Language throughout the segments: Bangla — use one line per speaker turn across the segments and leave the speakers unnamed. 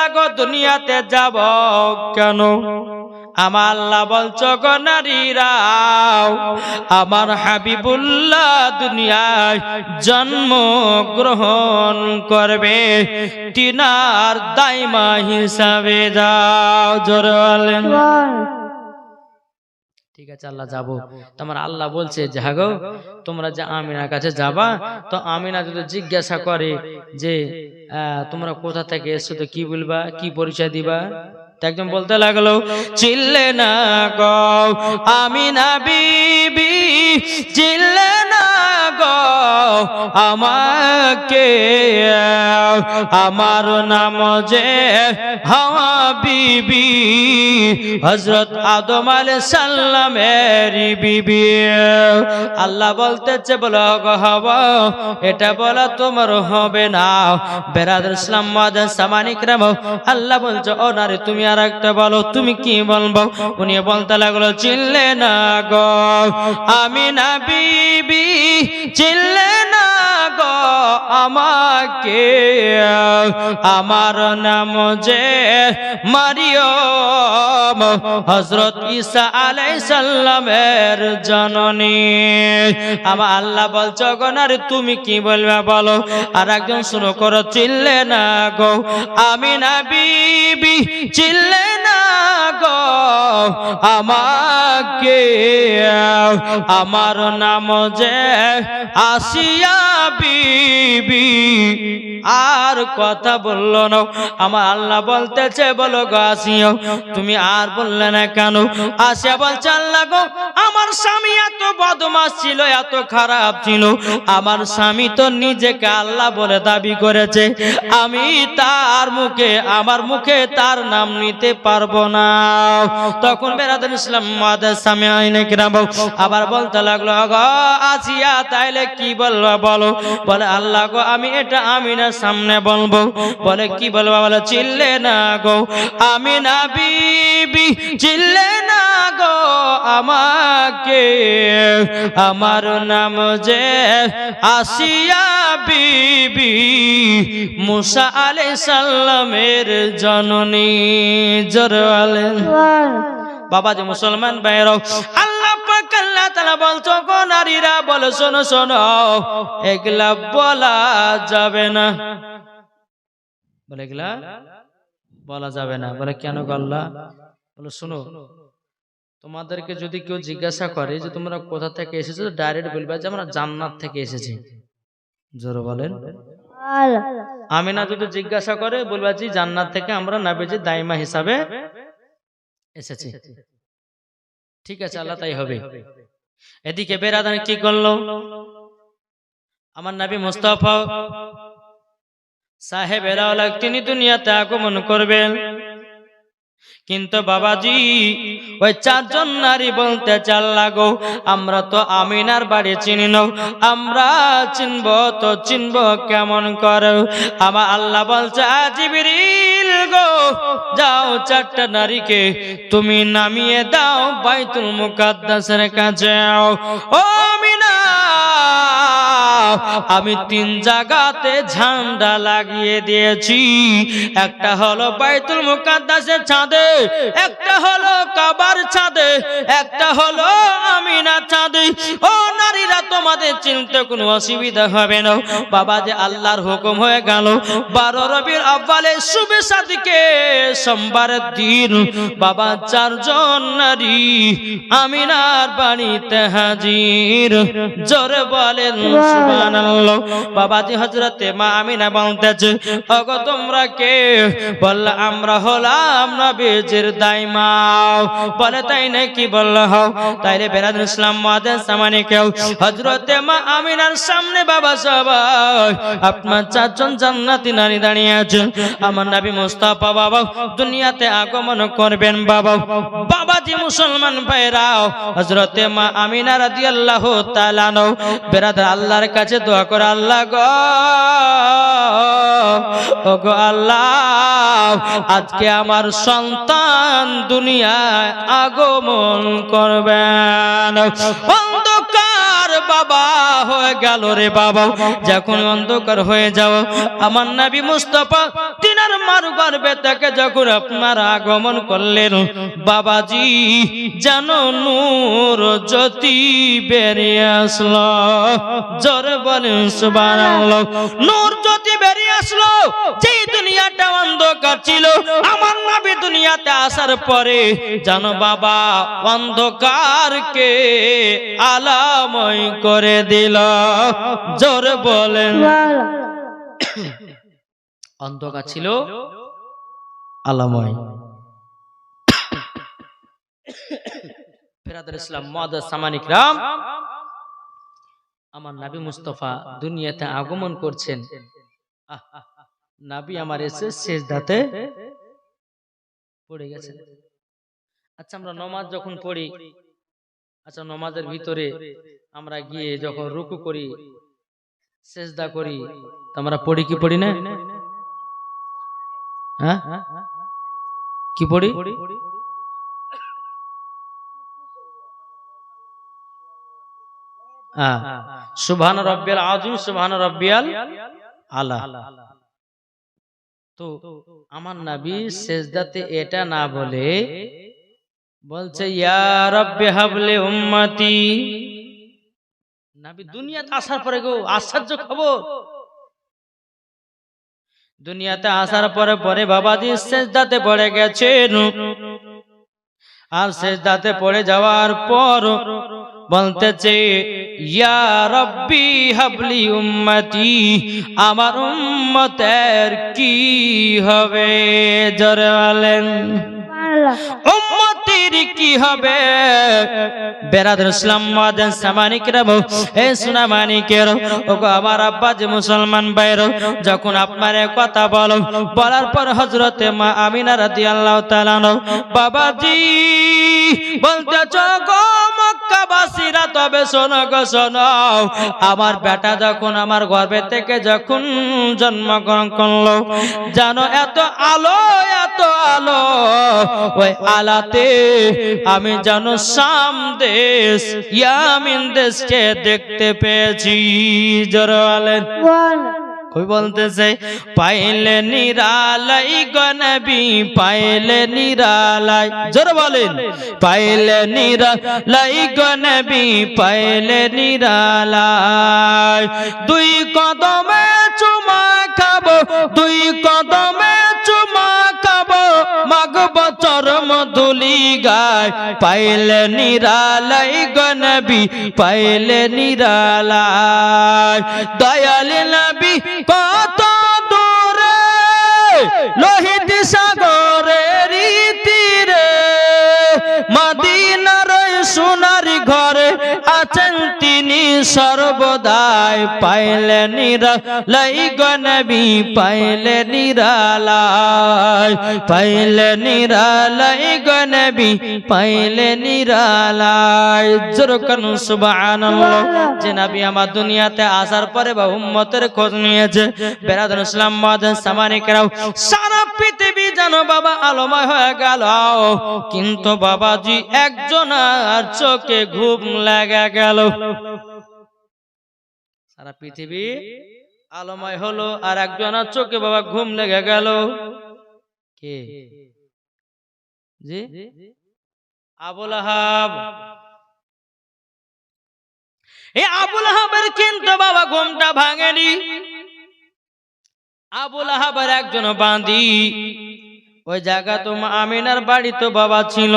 আল্লাহ গো দুনিয়াতে যাব কেন? আমার আল্লাহ বলছো গো নারীরা, আমার হাবিবুল্লাহ দুনিয়ায় জন্ম গ্রহণ করবে, তিনার দাইমা হিসাবে যাও। জোরে বলেন। ঠিক আছে আল্লাহ যাবো। তোমার আল্লাহ বলছে যে হ্যাঁ গো তোমরা যে আমিনার কাছে যাবা, তো আমিনা যদি জিজ্ঞাসা করে যে তোমরা কোথা থেকে এসছো, তো কি বলবা, কি পরিচয় দিবা? একজন বলতে লাগলো, চিল্লে না গো আমিনা বিবি, চিল্লে না গো আমাকে, আমার নাম যে হাওয়া বিবি, হযরত আদম আলাইহিস সালামের বিবি। আল্লাহ বলতেছে বলো গো হাওয়া, এটা বলা তোমার হবে না। বেরাদার ইসলাম মুআজ্জাজ সামানি کرام, আল্লাহ বলছে ও নারী তুমি আর একটা বলো, তুমি কি বলবো? উনি বলতে লাগলো, চিল্লে না গো আমিনা বিবি, চিল্লে না গো আমাকে, আমার নাম যে মারিয়ম, হযরত ঈসা আলাইহিস সালামের জননী। আমার আল্লাহ বলছে গো নারী তুমি কি বলবে বলো? আর একজন শুরু করো, চিল্লে না গো আমিনা বিবি, চিল্লে না গো আমাকে, আমার নাম যে আসিয়া বিবি। আর কথা বললো না। আমার আল্লাহ বলতেছে বলো গো আসিয়া, তুমি আর বললে না কেন? আসিয়া বলছে আল্লাহ গো আমার স্বামী এত বদমাশ ছিল, এত খারাপ ছিল, আমার স্বামী তো নিজেকে আল্লাহ বলে দাবি করেছে, আমি তার মুখে, আমার মুখে তার নাম নিতে পারবো না। তখন বেরাদার ইসলাম মুআজ্জাজ সামিঈনে কিরাম আবার বলতে লাগলো, গো আসিয়া তাইলে কি বলবো বলো? বলে আল্লাহ গো আমি এটা আমিনার সামনে বলবো। বলে কি বলবো? বলে চিল্লে না গো আমিনা বিবি, চিল্লে না গো আমাকে, আমার নাম যে আসিয়া বিবি, মুসা আলাইহিস সালামের জননী। জোরে বলেন। বাবা যে মুসলমান ভাইরা, আল্লাহ পাক আল্লাহ তাআলা বলছো গো নারীরা বলো শোনো শোনো, এগুলা বলা যাবে না। বলে এগুলা বলা যাবে না। বলে কেন গো আল্লাহ? বলে শোনো, তোমাদেরকে যদি কেউ জিজ্ঞাসা করে যে তোমরা কোথা থেকে এসেছো, ডাইরেক্ট বলবে যে আমরা জান্নাত থেকে এসেছি। জোরে বলেন। আমিনা যদি জিজ্ঞাসা করে বলবা যে জান্নাত থেকে আমরা নবীজির দাইমা হিসাবে এসেছি। ঠিক আছে আল্লাহ তাই হবে। এদিকে বেরাদার কি করলো? আমার নবী মুস্তাফা সাহেবেরা তিনি দুনিয়াতে আগমন করবেন, কিন্তু বাবাজি ওই চারজন নারী বলতে চাল লাগো আমরা তো আমিনার বাড়ি চিনি না, আমরা চিনব তো চিনব কেমন করে? আমার আল্লাহ বলছে জিবরিল গো যাও চারটা নারীকে তুমি নামিয়ে দাও বাইতুল মুকাদ্দাসের কাছে। ও আমিনা, আমি তিন জায়গাতে ঝান্ডা লাগিয়ে দিয়েছি, একটা হলো বাইতুল মুকাদ্দাসের ছাদে, একটা হলো কাবার ছাদে, একটা হলো আমিনার ছাদে। ও নারীরা তোমাদের চিনতে কোনো অসুবিধা হবে না। বাবা যে আল্লাহর হুকুম হয়ে গেল 12 রবিউল আউয়ালে শুভে সাদিকে সোমবারের দিন বাবা চারজন নারী আমিনার বাড়িতে হাজির। জোরে বলেন সুবহানাল্লাহ। বাবাজি হযরতে মা আমিনা বলতেছে ওগো তোমরা কে? বলল আমরা হলাম নবীজির দাইমা। বলে তাই নাকি? বলল হও। তাইলে বেরাদুল ইসলাম মুআজ্জাজ সামানি কেউ হযরতে মা আমিনার সামনে বাবা সবাই আপনার চারজন জান্নাতি নারী দাঁড়িয়ে আছেন। আমার নবী মুস্তাফা বাবা দুনিয়াতে আগমন করবেন। বাবা বাবাজি মুসলমান ভাইরাও হযরতে মা আমিনা রাদিয়াল্লাহু তাআলা আনহু বেরাদার আল্লাহর কাছে দোয়া করে, আল্লাহ গো ওগো আল্লাহ আজকে আমার সন্তান দুনিয়ায় আগমন করবেন, অন্ধকার বাবা হয়ে গেল রে বাবা। যখন অন্ধকার হয়ে যাও আমার নবী মুস্তাফা তিনার মার গর্ভে থেকে যখন আপনার আগমন করলেন বাবাজি যেন নূর জ্যোতি বেরিয়ে আসলো। জোরে বলেন সুবহানাল্লাহ। নূর জ্যোতি বেরিয়ে আসলো। যে দুনিয়াটা অন্ধকার ছিল আমার নবী দুনিয়াতে আসার পরে জানো বাবা অন্ধকারকে আলোময় করে দিল। জোরে বলেন। অন্ধকার ছিল আলোময়। ফেরাদুল ইসলাম মুআদ্দাস সামানিক রাম, আমার নবী মুস্তাফা দুনিয়াতে আগমন করছেন। নবী আমার এসে সিজদাতে পড়ে গেছেন। আচ্ছা আমরা নামাজ যখন পড়ি, আচ্ছা নামাজের ভিতরে আমরা গিয়ে যখন রুকু করি সিজদা করি আমরা পড়ি কি পড়ি না? হ্যাঁ কি পড়ি? সুবহান রাব্বিয়াল আযীম সুবহান রাব্বিয়াল আলা। তো আমার নবী সিজদাতে এটা না বলে বলছে ইয়া রাব্বি হাবলি উম্মতি। নবী দুনিয়াতে আসার পরে গো আশ্চর্য খবর, দুনিয়াতে আসার পরে পরে বাবাজি সিজদাতে পড়ে গেছেন। আর সিজদাতে পড়ে যাওয়ার পর বলতেছে ইয়া রাব্বি হাবলি উম্মতি, আমার উম্মতের কি হবে? জোরে বলেন উম্মতির কি হবে? বেরাদুল ইসলাম মুআদ্দাস সামানিকরাম, হে সোনা মানিকের ওগো আমার আব্বা যে মুসলমান ভাইরা, যখন আপনারে কথা বলো বলার পর হযরতে মা আমিনা রাদিয়াল্লাহু তাআলা বাবাজি বলতেছ গো মক্কাবাসীরা তবে শোনো গো শোনো, আমার বেটা যখন আমার গর্ভে থেকে যখন জন্মগ্রহণ করলো জানো এত আলো এত আলো, ওই আলাতে আমি জানো শাম দেশ ইয়ামিন দেশকে দেখতে পেয়েছি। জোরে বলেন। কই বলতেছে পাইলে নিরালাই গো নবী পাইলে নিরালাই। জোরে বলেন পাইলে নিরালাই গো নবী পাইলে নিরালাই। দুই কদমে চুমা খাবো দুই কদমে চুমা খাবো মাগব চরম ধুলি গায়। পাইলে নিরালাই গো নবী পাইলে নিরালাই। দয়াল নবী কত দূরে লোহিত সাগরের তীরে মদিনার সোনার ঘরে আছেন তিনি সর্বদাই। পাইলে নিরালাই গো নবী পাইলে নিরালাই পাইলে নিরালাই গো নবী পাইলে নিরালাই। জোরে বলুন সুবহানাল্লাহ। যে নবী আমার দুনিয়াতে আসার পরে বা উম্মতের খোঁজ নিয়েছে বেরাদুল ইসলাম মুআদ্দাস সামানিকরাম, সারা পৃথিবী জানো বাবা আলোময় হয়ে গেল, কিন্তু বাবাজি একজন আর চোখে ঘুম লেগে গেল। সারা পৃথিবী আলোময় হলো আর একজনের চোখে বাবা ঘুম লেগে গেল। কে? জি আবু লাহাব। এই আবু লাহাবের কিন্তু বাবা ঘুমটা ভাঙেনি। আবু লাহাবের একজন বাঁধি ওই জায়গা তো আমিনার বাড়ি তো বাবা ছিল।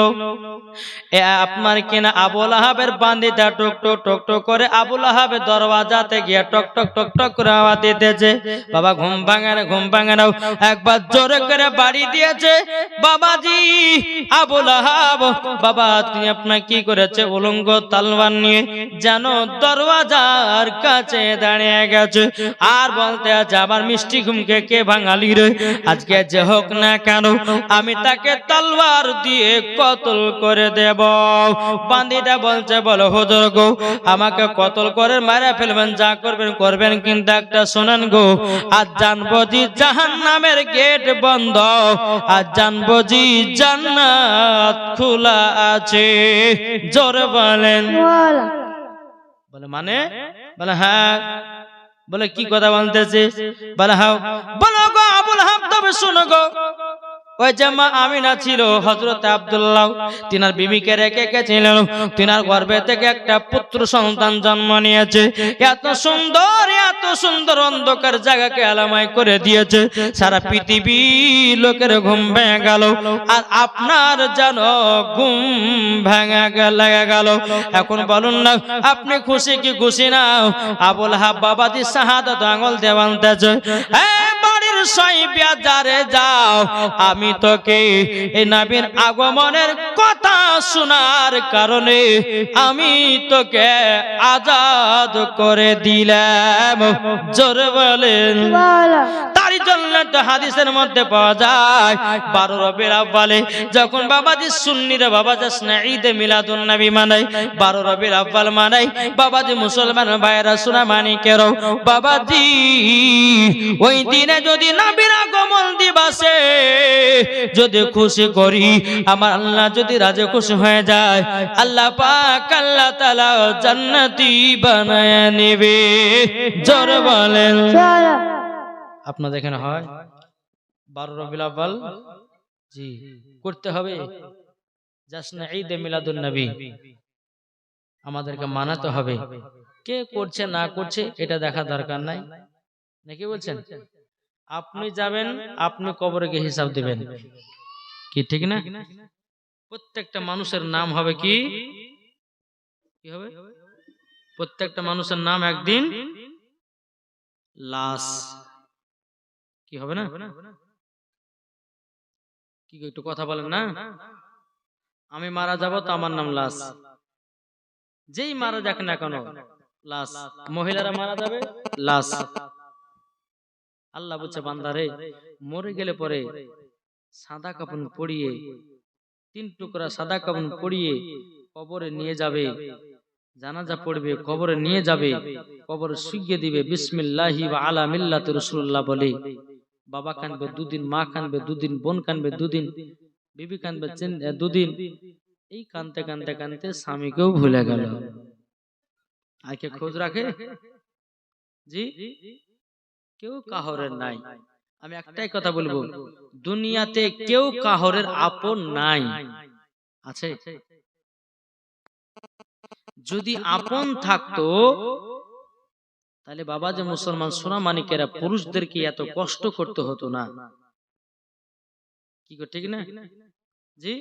আপনার কিনা আবু লাহাবের বান্দিটা টক টক টক টক করে আবু লাহাবের দরওয়াজাতে গিয়ে টক টক টক টক করে আওয়াজ দিতেছে। বাবা ঘুম ভাঙে না ঘুম ভাঙে না, একবার জোরে করে বাড়ি দিয়েছে। বাবাজি আবু লাহাব বাবা তিনি আপনার কি করেছে উলঙ্গ তলোয়ার নিয়ে জানো দরওয়াজার কাছে দাঁড়িয়ে গেছে আর বলতে আছে আমার মিষ্টি ঘুমকে কে ভাঙালি রে? আজকে যে হোক না কেন আমি তাকে তলোয়ার দিয়ে কতল করে দেব। বান্দিটা বলছে বলো হুজুর গো আমাকে কতল করে মারা ফেলবেন, যা করবেন করবেন, কিন্তু একটা শোনেন গো আজ জানবো জি জাহান্নামের গেট বন্ধ, আজ জানবো জি জান্নাত খোলা আছে। জোরে বলেন বলে মানে? বলে হ্যাঁ। বলে কি কথা বলতেছে? বলে হ্যাঁ। বলো গো আবুল আহাব, তবে শোনো গো, ওই যে মা আমিনা ছিল হযরত আব্দুল্লাহ, তিনার বিবিকে রেখে গেছিলেন, তিনার গর্ভে থেকে একটা পুত্র সন্তান জন্ম নিয়েছে। এত সুন্দর অন্ধকার জায়গাকে আলামাই করে দিয়েছে, সারা পৃথিবী লোকের ঘুম ভেঙে গেল, আর আপনার যেন ঘুম ভেঙে গেল। এখন বলুন না, আপনি খুশি কি খুশি না? আবুল আহাব বাবাজি শাহাদাত আঙ্গুল দিয়ে বলতেছে, যাও, আমি তোকে এই নবীর আগমনের কথা শোনার কারণে আমি তোকে আজাদ করে দিলাম। জোরে বলেন। তারই জন্য তো হাদিসের মধ্যে পাওয়া যায় 12 রবিউল আউয়ালে যখন বাবাজি সুন্নিরা বাবাজি ঈদে মিলাদুন নবী মানায়, 12 রবিউল আউয়াল মানায় বাবাজি মুসলমান ভাইরা শোনা মানি কেন বাবাজি ওই দিনে যদি নবীর আগমন দিবসে যদি খুশি করি, আমার আল্লাহ যদি রাজি খুশি হয়ে যায়, আল্লাহ পাক আল্লাহ তাআলা জান্নাতি বানায় নেবে। জোরে বলেন। আপনাদের এখানে হয় 12 রবিউল আউয়াল? জি, করতে হবে। জাসনা ঈদে মিলাদুন নবী আমাদেরকে মানাতে হবে। কে করছে না করছে এটা দেখা দরকার নাই, নাকি বলছেন? আপনি যাবেন, আপনি কবরে গিয়ে হিসাব দিবেন, কি ঠিক না? প্রত্যেকটা মানুষের নাম হবে কি হবে? প্রত্যেকটা মানুষের নাম একদিন লাশ। কি হবে না? কি একটু কথা বলেন না? আমি মারা যাব তো আমার নাম লাশ। যেই মারা যাক না কেন লাশ। মহিলারা মারা যাবে লাশ। আল্লাহ বলছে বান্দারে মরে গেলে পরে সাদা কাপড় পরিয়ে, 3 টুকরা সাদা কাপড় পরিয়ে কবরে নিয়ে যাবে, জানাজা পড়বে, কবরে নিয়ে যাবে, কবরে শুইয়ে দিবে বিসমিল্লাহি ওয়া আলা মিল্লাতি রাসূলুল্লাহ বলে। বাবা কাঁদবে 2 দিন, মা কাঁদবে 2 দিন, বোন কাঁদবে 2 দিন, বিবি কাঁদবে 2 দিন। এই কাঁদতে কাঁদতে কাঁদতে স্বামীকেও ভুলে গেল। আজকে খোঁজ রাখে? জি, কেউ কাহরের নাই। আমি একটাই কথা বলবো, দুনিয়াতে কেউ কাহরের আপন নাই। আছে? যদি আপন থাকতো তাহলে বাবা যে মুসলমান সোনা মানিকেরা পুরুষদেরকে এত কষ্ট করতে হতো না। কি ঠিক না? জি,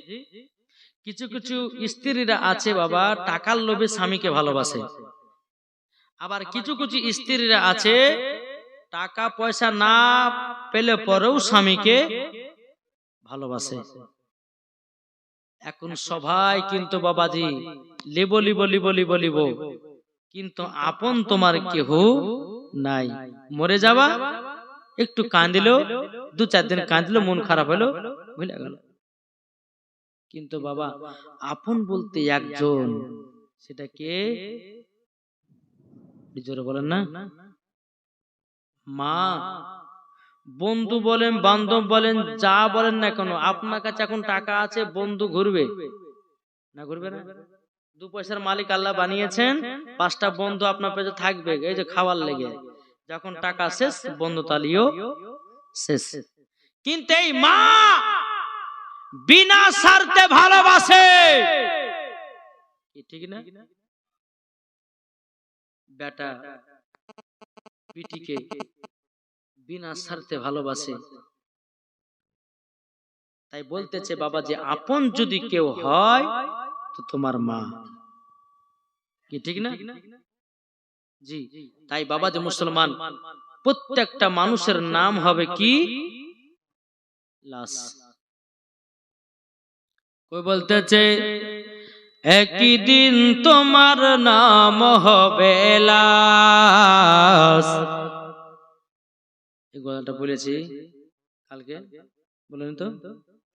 কিছু কিছু স্ত্রীরা আছে বাবা টাকার লোভে স্বামীকে ভালোবাসে, আবার কিছু কিছু স্ত্রীরা আছে টাকা পয়সা না পেলে পরেও স্বামীকে ভালোবাসে। এখন সবাই কিন্তু বাবাজি লিব, কিন্তু আপন তোমার কেহ নাই। মরে যাবা, একটু কাঁদিল, 2-4 দিন কাঁদিল, মন খারাপ হলো, ভুলে গেল। কিন্তু বাবা আপন বলতে একজন, সেটা কে? জোরে বলেন না? মা। বন্ধু বলেন, বান্ধব বলেন, যা বলেন না কেন, আপনার কাছে এখন টাকা আছে, বন্ধু ঘুরবে না? ঘুরবে না? 2 পয়সার মালিক আল্লাহ বানিয়েছেন, 5টা বন্ধু আপনার পেছনে থাকবে, এই যে খাওয়ার লেগে। যখন টাকা শেষ, বন্ধু তালিও শেষ। কিন্তু এই মা বিনা স্বার্থে ভালোবাসে, ঠিক না? বেটা পিটিকে বিনা স্বার্থে ভালোবাসে। তাই বলতেছে বাবা যে আপন যদি কেউ হয় তো তোমার মা, কি ঠিক না? জি, তাই বাবা যে মুসলমান প্রত্যেকটা মানুষের নাম হবে কি লাশ। কই বলতেছে একই দিন তোমার নাম হবে লাশ। এই কথাটা বলেছি কালকে, বলেন তো।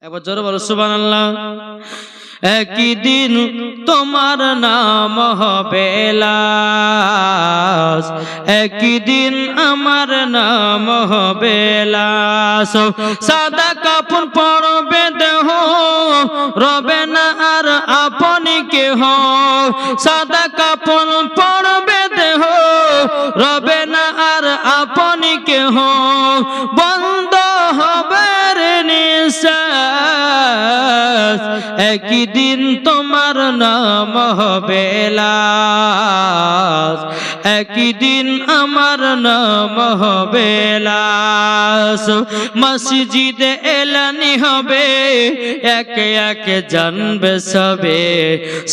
একবার জোরে বলো সুবহানাল্লাহ। একই দিন তোমার নাম হবে লাশ, একই দিন আমার নাম হবে লাশ। সাদা কাপড় পরবে দেহ, রবে না আর আপনি কেহ। সাদা কাপড় পরবে দেহ, রবে না আর আপনি কেহ। বন্ধ হবে নিঃশ্বাস, একই দিন তোমার নাম হবে লাশ, একই দিন আমার নাম হবে লাশ। মসজিদে এলানি হবে, একে একে জানবে সবে,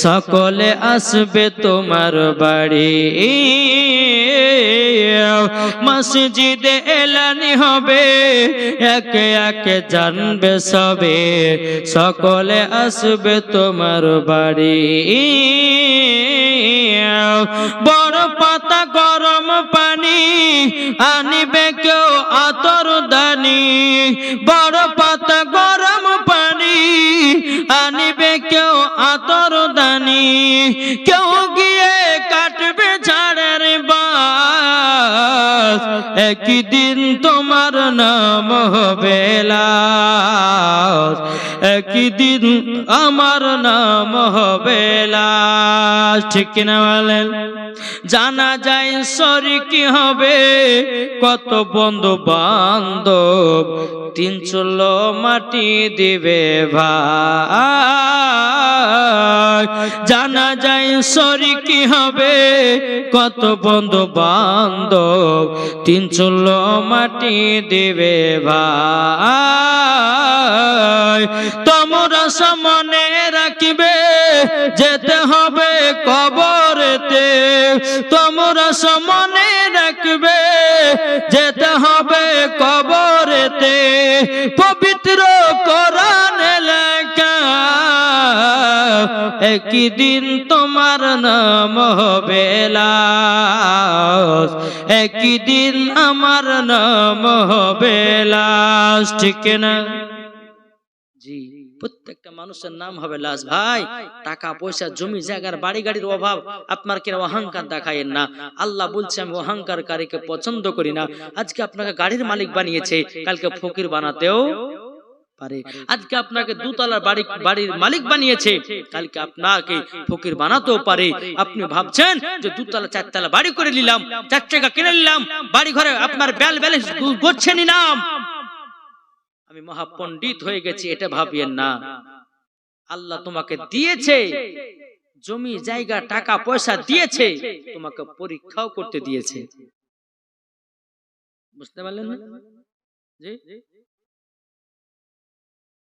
সকলে আসবে তোমার বাড়ি। মসজিদে এলানি হবে, একে একে জানবে সবে, সকলে আসবে তোমার বাড়ি। বড় পাতা গরম পানি আনিবে কেউ আতর দানি, বড় পাতা গরম পানি আনিবে কেউ আতর দানি। কেউ গিয়ে কাটবে ঝাড়ের বাস, একই দিন তোমার নাম হবে লাশ, একই দিন আমার নাম হবে লাশ। ঠিক কিনা বলেন? জানা যায় শরীকি হবে কত বন্ধু বান্ধব, তিন চুলো মাটি দিবে ভাই। জানা যায় শরীকি হবে কত বন্ধু বান্ধব, তিন চুলো মাটি দিবে ভাই। তোমরা সামনে রাখিবে যেতে হবে কবরেতে, তোমরা সামনে রাখবে যেতে হবে কবরেতে। পবিত্র কোরআন লেখা, একই দিন তোমার নাম হবে লাশ, একই দিন আমার নাম হবে লাশ। ঠিক না? জি, প্রত্যেকটা মানুষের নাম হবে লাশ। ভাই, টাকা পয়সা জমি জায়গার বাড়ি গাড়ির অভাব আপনার কেন অহংকার দেখায়েন না। আল্লাহ বলছে আমি অহংকারকারীকে পছন্দ করি না। আজকে আপনাকে গাড়ির মালিক বানিয়েছে, কালকে ফকির বানাতেও পারে। আজকে আপনাকে দুতলার বাড়ির মালিক বানিয়েছে, কালকে আপনাকে ফকির বানাতেও পারে। আপনি ভাবছেন যে দুতলা চারতলা বাড়ি করে নিলাম, 4 টাকা কিনে নিলাম, বাড়ি ঘরে আপনার ব্যালেন্স করছে নিলাম, আমি মহাপণ্ডিত হয়ে গেছি, এটা ভাবিয়েন না। আল্লাহ তোমাকে দিয়েছে, জমি জায়গা টাকা পয়সা দিয়েছে, তোমাকে পরীক্ষাও করতে দিয়েছে। বুঝতে পারলেন না? জি।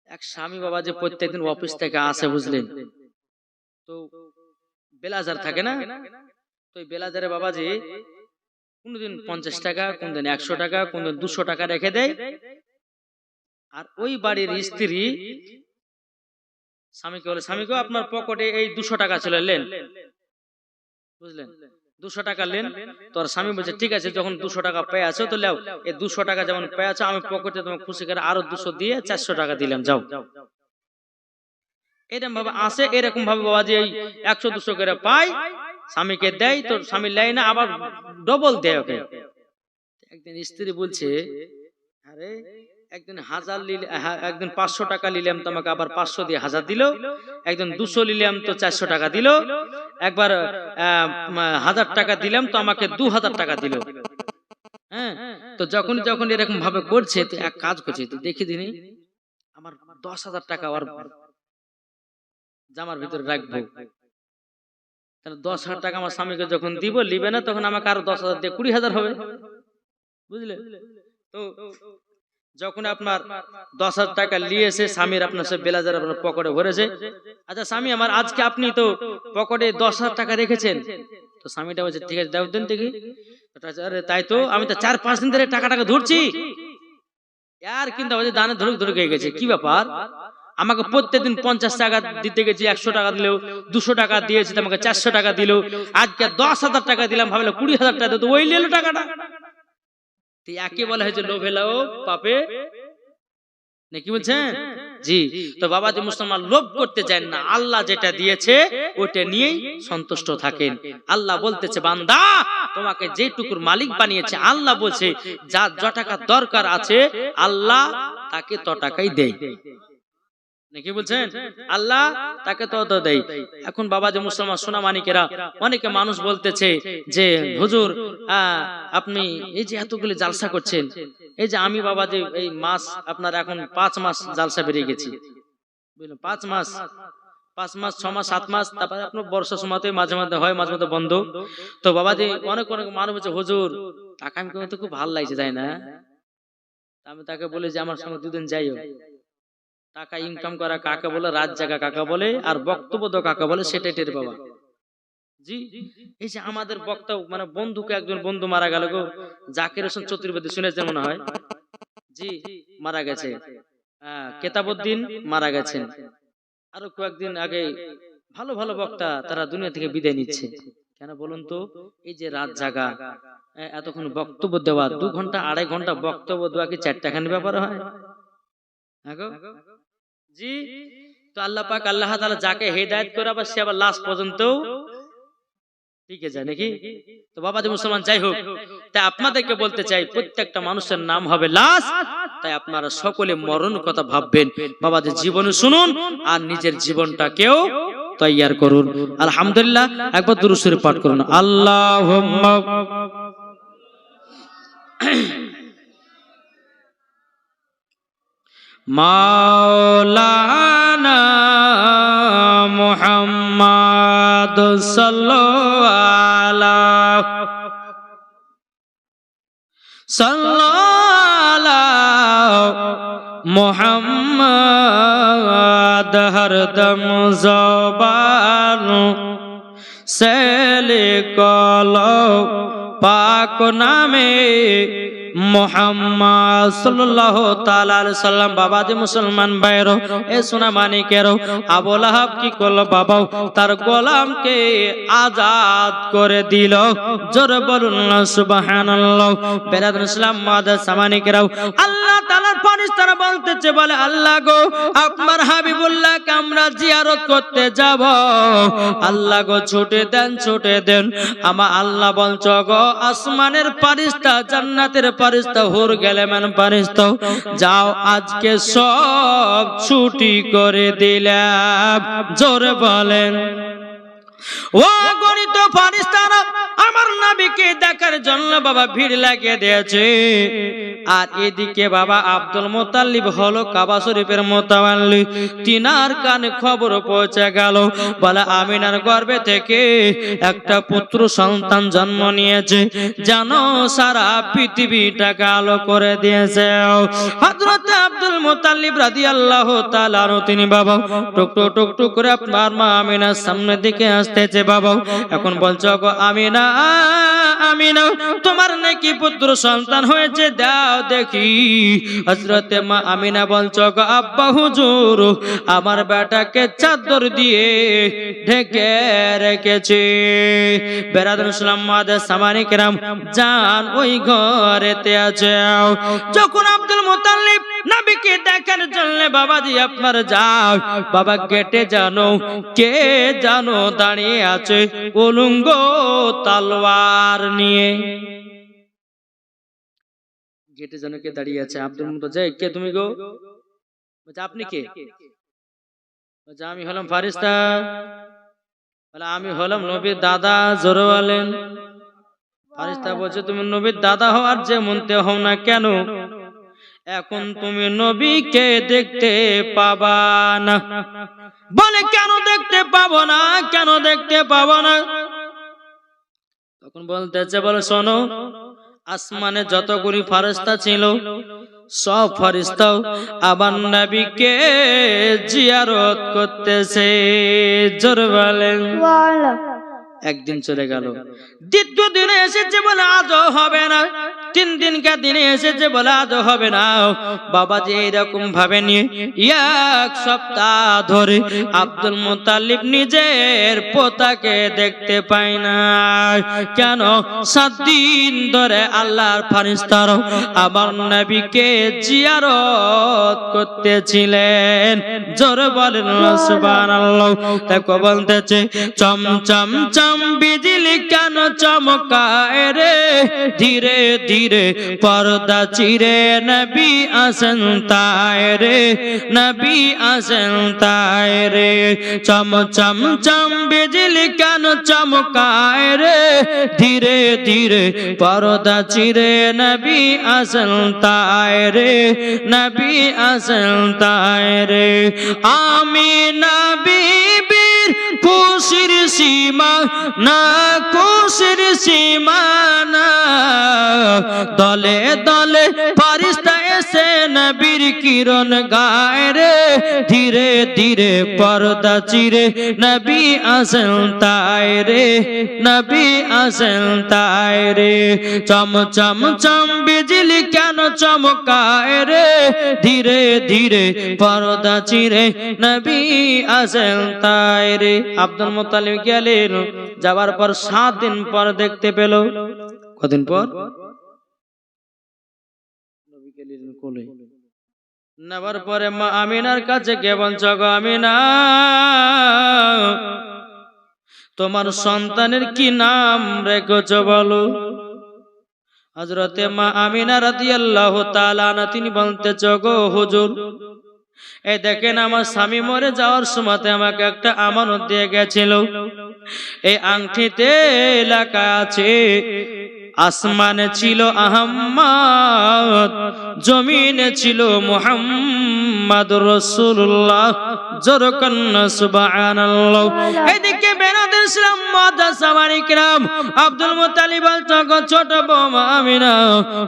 এক স্বামী বাবা যে প্রত্যেকদিন অফিস থেকে আসে, বুঝলেন তো, বেলাজার থাকে না, তো বেলাজারে বাবাজি কোনদিন 50 টাকা, কোনদিন 100 টাকা, কোনদিন 200 টাকা রেখে দেয়। আর ওই বাড়ির স্ত্রী স্বামীকে বলে, স্বামীকে আপনার পকেটে এই 200 টাকা ছিল, নেন। বুঝলেন, 200 টাকা নেন। তোর স্বামী বলছে ঠিক আছে, যখন 200 টাকা পেয়ে আছো তো লাও, এই 200 টাকা যেমন পেয়ে আছো, আমি পকেটে তোমাকে খুশি করে আরো 200 দিয়ে 400 টাকা দিলাম, যাও। এরকম ভাবে আসে, এরকম ভাবে বাবা যে 100-200 করে পায়, স্বামীকে দেয়, তো স্বামী লেয় না, আবার ডবল দেয় ওকে। একদিন স্ত্রী বলছে, আরে একদিন 1000 নিলে, একদিন 500 টাকা নিলাম, তোমাকে আবার 500 দিয়ে 1000 দিল, একদিন 200 নিলাম তো 400 টাকা দিল, একবার 1000 টাকা দিলাম তো আমাকে 2000 টাকা দিল। হ্যাঁ, তো যখন এরকম ভাবে করছে, তো এক কাজ করছে, তো দেখি দিনই আমার 10,000 টাকা আর জামার ভিতরে রাখবো, তাহলে 10,000 টাকা আমার স্বামীকে যখন দিব, লিবে না, তখন আমাকে আরো 10,000 দিয়ে 20,000 হবে। বুঝলে? তো যখন আপনার 10,000 টাকা নিয়েছে, স্বামীর আপনার সে বেলাজার আপনার পকেটে ভরেছে। আচ্ছা স্বামী আমার, আজকে আপনি তো পকেটে 10,000 টাকা রেখেছেন, তো স্বামীটা বলছে ঠিক আছে, দাও দিন দেখি। আরে তাই তো, আমি তো 4-5 দিন ধরে টাকা ধরছি, আর কিন্তু দানে ধরে হয়ে গেছে, কি ব্যাপার? আমাকে প্রত্যেকদিন 50 টাকা দিতে গেছি, 100 টাকা দিলেও 200 টাকা দিয়েছি, আমাকে 400 টাকা দিল, আজকে 10,000 টাকা দিলাম, ভাবলে 20,000 টাকা দিত, ওই নিল টাকাটা। একে বলা হয়েছে লোভে লাও পাপে, নাকি বলছেন? জি। তো বাবাজি মুসলমান লোভ করতে চান না, আল্লাহ যেটা দিয়েছে ওটা নিয়েই সন্তুষ্ট থাকেন। আল্লাহ বলতেছে বান্দা তোমাকে যেটুকুর মালিক বানিয়েছে, আল্লাহ বলছে যার যত টাকা দরকার আছে আল্লাহ তাকে তত টাকাই দেয়। নাকি বলছেন? আল্লাহ তাকে তত দেয়। এখন বাবাজি মুসলমান সোনা মানিকেরা, অনেকে মানুষ বলতেছে যে হুজুর আপনি এই যে এতগুলি জালসা করছেন, এই যে আমি বাবাজি এই মাস আপনার এখন 5 মাস জালসা বেরিয়ে গেছি, 5 মাস 6 মাস 7 মাস, তারপরে আপনার বর্ষা সময়তে মাঝে মাঝে হয়, মাঝে মাঝে বন্ধ। তো বাবাজি অনেক অনেক মানুষ বলছে হুজুর টাকা ইনকাম করতে খুব ভালো লাগছে তাই না? আমি তাকে বলি যে আমার সঙ্গে দুদিন যাইও। টাকা ইনকাম করা কাকে বলে, রাত জাগা কাকে বলে, আর বক্তব্য তো কাকে বলে সেটাই টের পাওয়া। জি। এই যে আমাদের বক্তব্য মানে বন্ধুকে একজন বন্ধু মারা গেল গো, জাকির হোসেন চতুর্বেদী শুনেছেন মনে হয়? জি, মারা গেছে। কেতাবউদ্দিন মারা গেছেন। আরো কয়েকদিন আগে ভালো ভালো বক্তা তারা দুনিয়া থেকে বিদায় নিচ্ছে। কেন বলুন তো? এই যে রাত জাগা, এতক্ষণ বক্তব্য দেওয়া, 2 ঘন্টা 2.5 ঘন্টা বক্তব্য দেওয়া কি 4 টাকার ব্যাপার হয়? জি। তো আল্লাহ পাক আল্লাহ তাআলা যাকে হেদায়েত করে আবার সে আবার লাস্ট পর্যন্ত টিকে যায় নাকি? তো বাবাজি মুসলমান যাই হোক, তাই আপনাদেরকে বলতে চাই প্রত্যেকটা মানুষের নাম হবে লাশ। তাই আপনারা সকলে মরণ কথা ভাববেন। বাবাজি জীবনে শুনুন আর নিজের জীবনটাকেও তৈয়ার করুন। আলহামদুলিল্লাহ, একবার দুরূদ শরীফ পাঠ করুন। আল্লাহুম্মা মাওলানা মুহাম্মদ সাল্লাল্লাহু মুহাম্মদ হরদম জবান সে লিখলো পাক নামে মুহাম্মদ সাল্লাল্লাহু তাআলা আলাইহি সাল্লাম। বাবাজি মুসলমান ভাইরো, এ সোনা মানিকেরো, আবু লাহাব কি করলো বাবা? তার গোলামকে আজাদ করে দিল। জোরে বলুন না সুবহানাল্লাহ। বেরাদর ইসলাম মাদার সামানিকেরো, আল্লাহ তাআলার ফেরেশতারা বলতেছে বলে আল্লাহ গো আপনার হাবিবুল্লাহকে আমরা জিয়ারত করতে যাব। আল্লাহ গো ছুটে দেন, ছুটে দেন। আমার আল্লাহ বলছো গো আসমানের ফেরেশতা, জান্নাতের ফেরেশতা, হুর গেলেমান ফেরেশতা, যাও আজকে সব ছুটি করে দিলাম। জোরে বলেন। ও গণিত ফেরেশতারা আমার নবীকে দেখার জন্য বাবা ভিড় লাগিয়ে দিয়েছে। আর এদিকে বাবা আব্দুল মুত্তালিব হলো কাবা শরীফের মুতাওয়াল্লি, তিনার কানে খবর পৌঁছে গেল বলে আমিনার গর্ভে থেকে একটা পুত্র সন্তান জন্ম নিয়েছে, জানো সারা পৃথিবীটাকে আলো করে দিয়েছে। হযরত আব্দুল মুত্তালিব রাদিয়াল্লাহু তাআলা তিনি বাবা টুক টুক টুক টুক করে আপনার মা আমিনার সামনের দিকে আসতেছে বাবা। এখন বলছো গো আমিনা, আমিনা তোমার নাকি পুত্র সন্তান হয়েছে, দাও দেখি। হযরত মা আমিনা বলছো গো আব্বা হুজুর আমার বেটাকে চাদর দিয়ে ঢেকে রেখেছে। বেরাদর ইসলাম মাদার সামানিকেরাম জান ওই ঘরেতে আছে। যখন আব্দুল মুত্তালিব নবীকে দেখার জন্য বাবাজি আপনার যাও, বাবা গেটে জানো কে জানো দাঁড়িয়ে আছে উলঙ্গ তলোয়ার নিয়ে। গেটে জানো কে দাঁড়িয়ে আছে? আব্দুল মুত্তালিব, কে তুমি গো? বলছে আপনি কে? বলছে আমি হলাম ফেরেশতা। বলে আমি হলাম নবীর দাদা। জোরে বলেন। ফেরেশতা বলছে তুমি নবীর দাদা হও আর যেমন তে হও না কেন, এখন তুমি নবীকে দেখতে পাবা না। বলে কেন দেখতে পাবো না, কেন দেখতে পাবো না? তখন বলতেছে বলে শোনো, আসমানে যতগুলি ফেরেশতা ছিল সব ফেরেশতা আবার নবীকে জিয়ারত করতেছে। জোরে বলেন। একদিন চলে গেল, দ্বিতীয় দিনে এসেছে বলে আজও হবে না, 3 দিনকার দিনে এসেছে বলে আজও হবে না। বাবাজি এইরকম ভাবে নিয়ে 1 সপ্তাহ ধরে আব্দুল মুত্তালিব নিজের পোতাকে দেখতে পায় না। কেন? 7 দিন ধরে আল্লাহর ফেরেশতারা আমার নবীকে জিয়ারত করতেছিলেন। জোরে বলেন সুবহানাল্লাহ। দেখো বলতেছে চম চম চম বিজলি কেন চমকায় রে, ধীরে ধীরে পর্দা চিরে নবী আসেন তাই রে, নবী আসেন তাই রে। চম চম চম বিজলি কেন চমকায় রে, ধীরে ধীরে পর্দা চিরে নবী আসেন তাই রে, নবী আসেন তাই রে। আমিনা বিবির খুশির সীমা না, খুশির সীমা না, দলে দলে ফেরেশতা এসে নবীর কিরণ গায় রে, ধীরে ধীরে পর্দা চিরে নবী আসেন তাই রে, নবী আসেন তাই রে। চম চম চম বিজলি কেন চমকায় রে, ধীরে ধীরে পর্দা চিরে নবী আসেন তাই রে। আব্দুল মুত্তালিব গেলেন, যাবার পর 7 দিন পর দেখতে পেল। কদিন পর? নবী গেলেন কোলে। নেবার পরে মা আমিনার কাছে গিয়ে বলছে, গো আমিনা, তোমার সন্তানের কি নাম রেখেছো বলো। হযরতে মা আমিনা রাদিয়াল্লাহু তাআলা আনহা তিনি বলতেছে, গো হুজুর, এই দেখেন আমার স্বামী মরে যাওয়ার সময়তে আমাকে একটা আমানত দিয়ে গেছিল। এই আংটিতে লেখা আছে আসমানে ছিল আহমদ, জমিনে ছিল মুহাম্মাদুর রাসূলুল্লাহ। জোরে কন্না সুবহানাল্লাহ। এদিকে বেনাদের ইসলাম মুতাসাওয়ারি کرام আব্দুল মুত্তালিব বলতো, গো ছোট বৌমা আমিনা,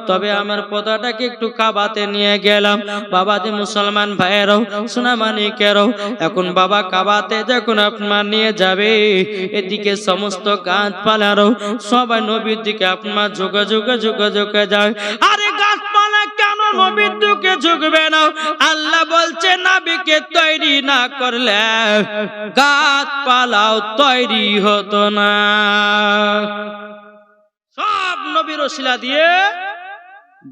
তবে আমার পোতাটাকে একটু কাবাতে নিয়ে গেলাম। বাবাজি মুসলমান ভাইয়েরাও সোনা মানিকেরাও, এখন বাবা কাবাতে যখন আপনার নিয়ে যাবে, এদিকে সমস্ত গাছপালারও সবাই নবীর দিকে আপনার ঝুঁকে ঝুঁকে ঝুঁকে ঝুঁকে যায়। আরে গাছপালা কেন নবীর দিকে ঝুঁকবে না? আল্লাহ বলছে নবীকে তৈরি না করলে গাছপালাও তৈরি হতো না। সব নবীর ওসিলা দিয়ে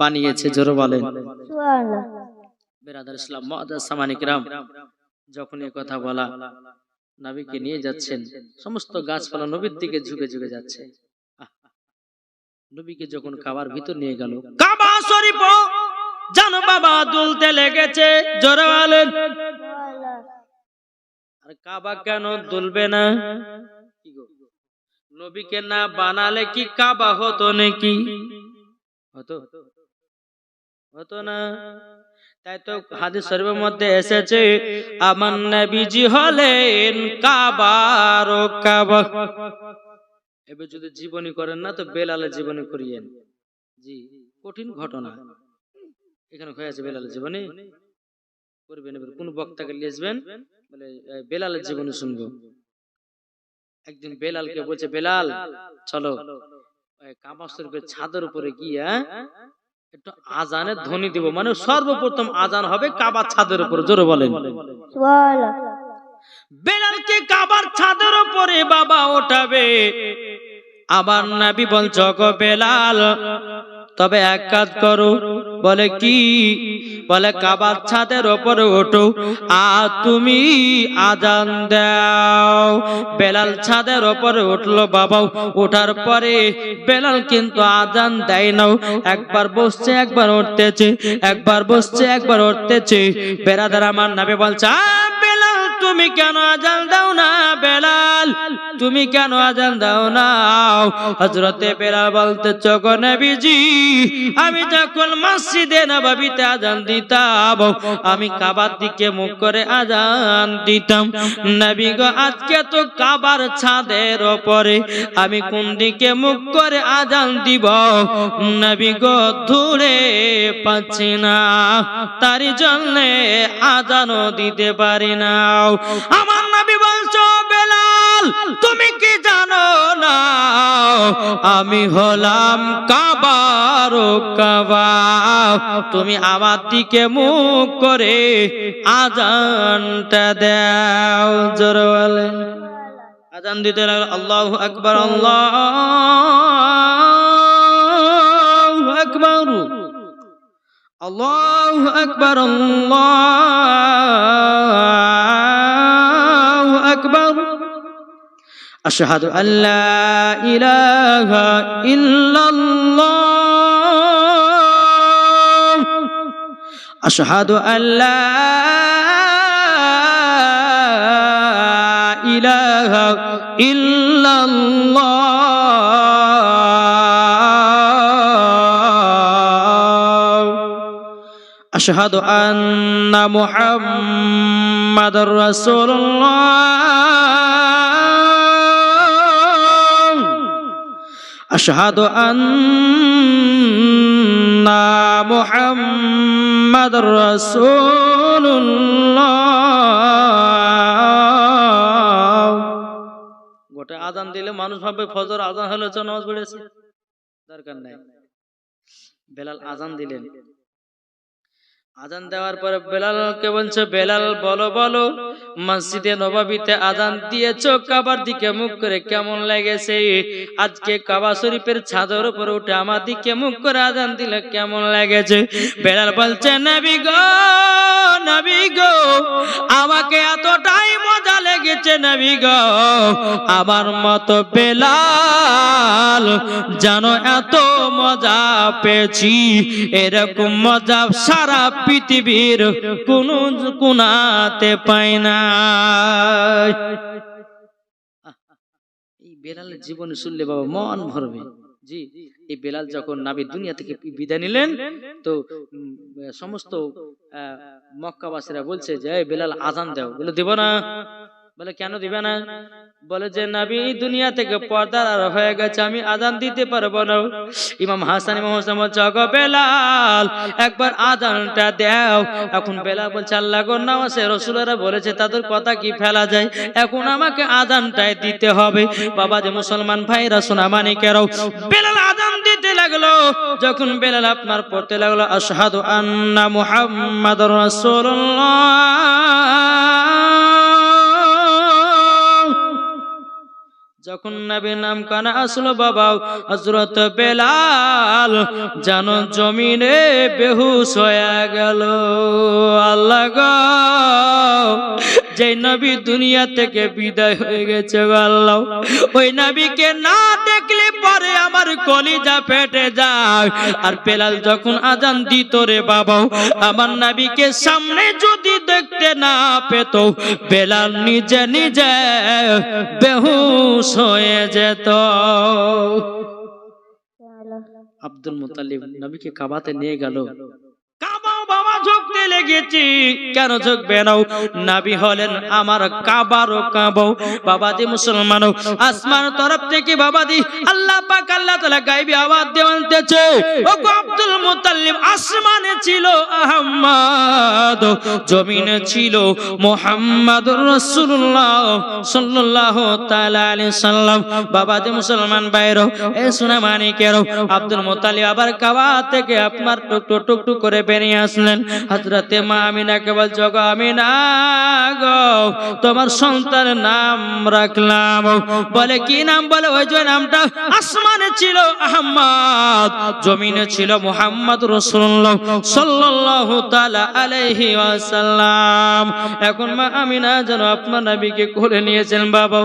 বানিয়েছে। জোরে বলেন সুবহানাল্লাহ। বেরাদার ইসলাম মুতাসাওয়ারি کرام যখন এই কথা বলা, নবীকে নিয়ে যাচ্ছেন, সমস্ত গাছপালা নবীর দিকে ঝুঁকে ঝুঁকে যাচ্ছে। নবীকে যখন কাবার ভিতর নিয়ে গেল, কাবা শরীফ জানো বাবা দুলতে লেগেছে। জোরে বলেন। আর কাবা কেন দুলবে না? নবীকে না বানালে কি কাবা হতো নাকি? হতো? হতো না। তাই তো হাদিস শরীফের মধ্যে এসেছে, আমার নবীজি হলেন কাবার ও কাবা। এবার যদি জীবনী করেন না তো বেলালের জীবনী করিয়েন। জি, কঠিন ঘটনা এখানে হয়েছে। বেলালের জীবনী করবেন, এবার কোন বক্তাকে নিয়ে আসবেন, বলে বেলালের জীবনী শুনবো। একদিন বেলালকে বলছে, বেলাল চলো কাবা শরীফের ছাদের উপরে গিয়ে একটু আজানের ধ্বনি দিব, মানে সর্বপ্রথম আজান হবে কাবার ছাদের উপরে। জোরে বলেন সুবহানাল্লাহ। বেলালকে কাবার ছাদের উপরে বাবা ওঠাবে। আমার নবী বলছে, গো বেলাল, তবে এক কাজ করো। বলে কি? বলে কাবার ছাদের উপরে ওঠো আর তুমি আজান দাও। বেলাল ছাদের উপরে উঠলো বাবা। ওঠার পরে বেলাল কিন্তু আজান দেয় না, একবার বসছে একবার উঠতেছে, একবার বসছে একবার উঠতেছে। বেরাদার আমার নবী বলছে, বেলাল তুমি কেন আজান দাও না? বেলাল তুমি কেন আজান দাও না? হযরতে বেলাল বলতেছে, গো নবীজি, আমি যখন মসজিদে নববীতে আজান দিতাম, আমি কাবার দিকে মুখ করে আজান দিতাম। নবী গো, আজকে তো কাবার ছাদের উপরে, আমি কোন দিকে মুখ করে আজান দিব? নবী গো, দূরে পাচ্ছি না, তার জন্য আজানও দিতে পারি না। আমার নবী বলছো, বেলাল তুমি কি জানো না না, আমি হলাম কাবার কাবা, তুমি আমার দিকে মুখ করে আজানটা দাও। জোরে বলেন। আজান দিতে লাগলো, আল্লাহু আকবার, আল্লাহু আকবার, আল্লাহু আকবার, আল্লাহু আকবার, আশহাদু আল্লা ইলাহা ইল্লাল্লাহ, আশহাদু আল্লা ইলাহা ইল্লাল্লাহ, আশহাদু আন্না মুহাম্মাদুর রাসূলুল্লাহ, আশহাদু আন্না মুহাম্মাদুর রাসূলুল্লাহ। গোটা আজান দিলে মানুষ ভাবে ফজর আজান হলে তো নামাজ পড়েছে, দরকার নাই। বেলাল আজান দিলেন, আজান দেওয়ার পরে বেলালকে বলছে, বেলাল বলো বলো, মসজিদে নববীতে আজান দিয়েছো, কাবার দিকে মুখ করে কেমন লেগেছে? আজকে কাবা শরীফের ছাদের উপরে উঠে আমার দিকে মুখ করে আজান দিলে কেমন লেগেছে? বেলাল বলছে, নবী গো, নবী গো, আমাকে এতটাই মজা লেগেছে নবী গো, আমার মতো বেলাল জানো এত মজা পেয়েছি, এরকম মজা সারা পৃথিবীর কোন কোনাতে পাই না। এই বেলালের জীবনে শুনলে বাবা মন ভরবে। জি, এই বেলাল যখন নবী দুনিয়া থেকে বিদায় নিলেন, তো সমস্ত মক্কাবাসীরা বলছে যে বেলাল আজান দাও। বলে দিব না। বলে কেন দিবে না? বলে যে নবী দুনিয়া থেকে পর্দার আর হয়ে গেছে, আমি আজান দিতে পারবো না। ইমাম হাসান ইমাম হোসেন বলছে, ওগো বেলাল একবার আজানটা দাও। এখন বেলাল বলছে, আল্লাহ গো, নামাজে রাসূলরা বলেছে তাদের কথা কি ফেলা যায়, এখন আমাকে আজানটাই দিতে হবে। বাবা যে মুসলমান ভাইরা সোনা মানিকেরাও, বেলাল আজান দিতে লাগলো। যখন বেলাল আপনার পড়তে লাগলো, আশহাদু আন্না মুহাম্মাদুর রাসূলুল্লাহ, যখন নবীর নাম কানে আসলো বাবা, হযরত বেলাল জানো জমিনে বেহুশ হয়ে গেল। আল্লাহ গো, যে নবী দুনিয়া থেকে বিদায় হয়ে গেছে আল্লাহ, ওই নবীকে না দেখলে পরে আমার কলিজা ফেটে যায়। আর বেলাল যখন আজান দিত রে বাবা, আমার নবীকে সামনে যদি দেখতে না পেত, বেলাল নিজে নিজে বেহুশ হয়ে যেত। আব্দুল মুত্তালিব নবীকে কাবাতে নিয়ে গেল। কাবাও বাবা ঝুঁকতে লেগেছি, কেন ঝুঁকবে না? নবী হলেন আমার কাবারও কাবাও। বাবাজি মুসলমান, আসমান তরফ থেকে বাবাজি আল্লাহ পাক আল্লাহ তাআলা গায়বী আওয়াজ দিয়ে বলতেছে, ও আব্দুল মুত্তালিব, আসমানে ছিল আহমদ, জমিনে ছিল মুহাম্মাদুর রাসূলুল্লাহ সাল্লাল্লাহু তাআলা আলাইহি সাল্লাম। বাবাজি মুসলমান ভাইরা, এ সোনা মানিকেরও, আব্দুল মুত্তালিব আবার কাবা থেকে আপনার টুকটুক টুকটুক করে বেরিয়ে আসলেন। হযরতে মা আমিনাকে বলছে, গো আমিনা গো, তোমার সন্তানের নাম রাখলাম। বলে কি নাম? বলে ওই যে নামটা আসমানে ছিল আহমদ, জমিনে ছিল মুহাম্মদ রাসূলুল্লাহ সাল্লাল্লাহু তাআলা আলাইহি ওয়াসাল্লাম। এখন মা আমিনা যেন আপনার নবীকে কোলে নিয়েছেন বাবা,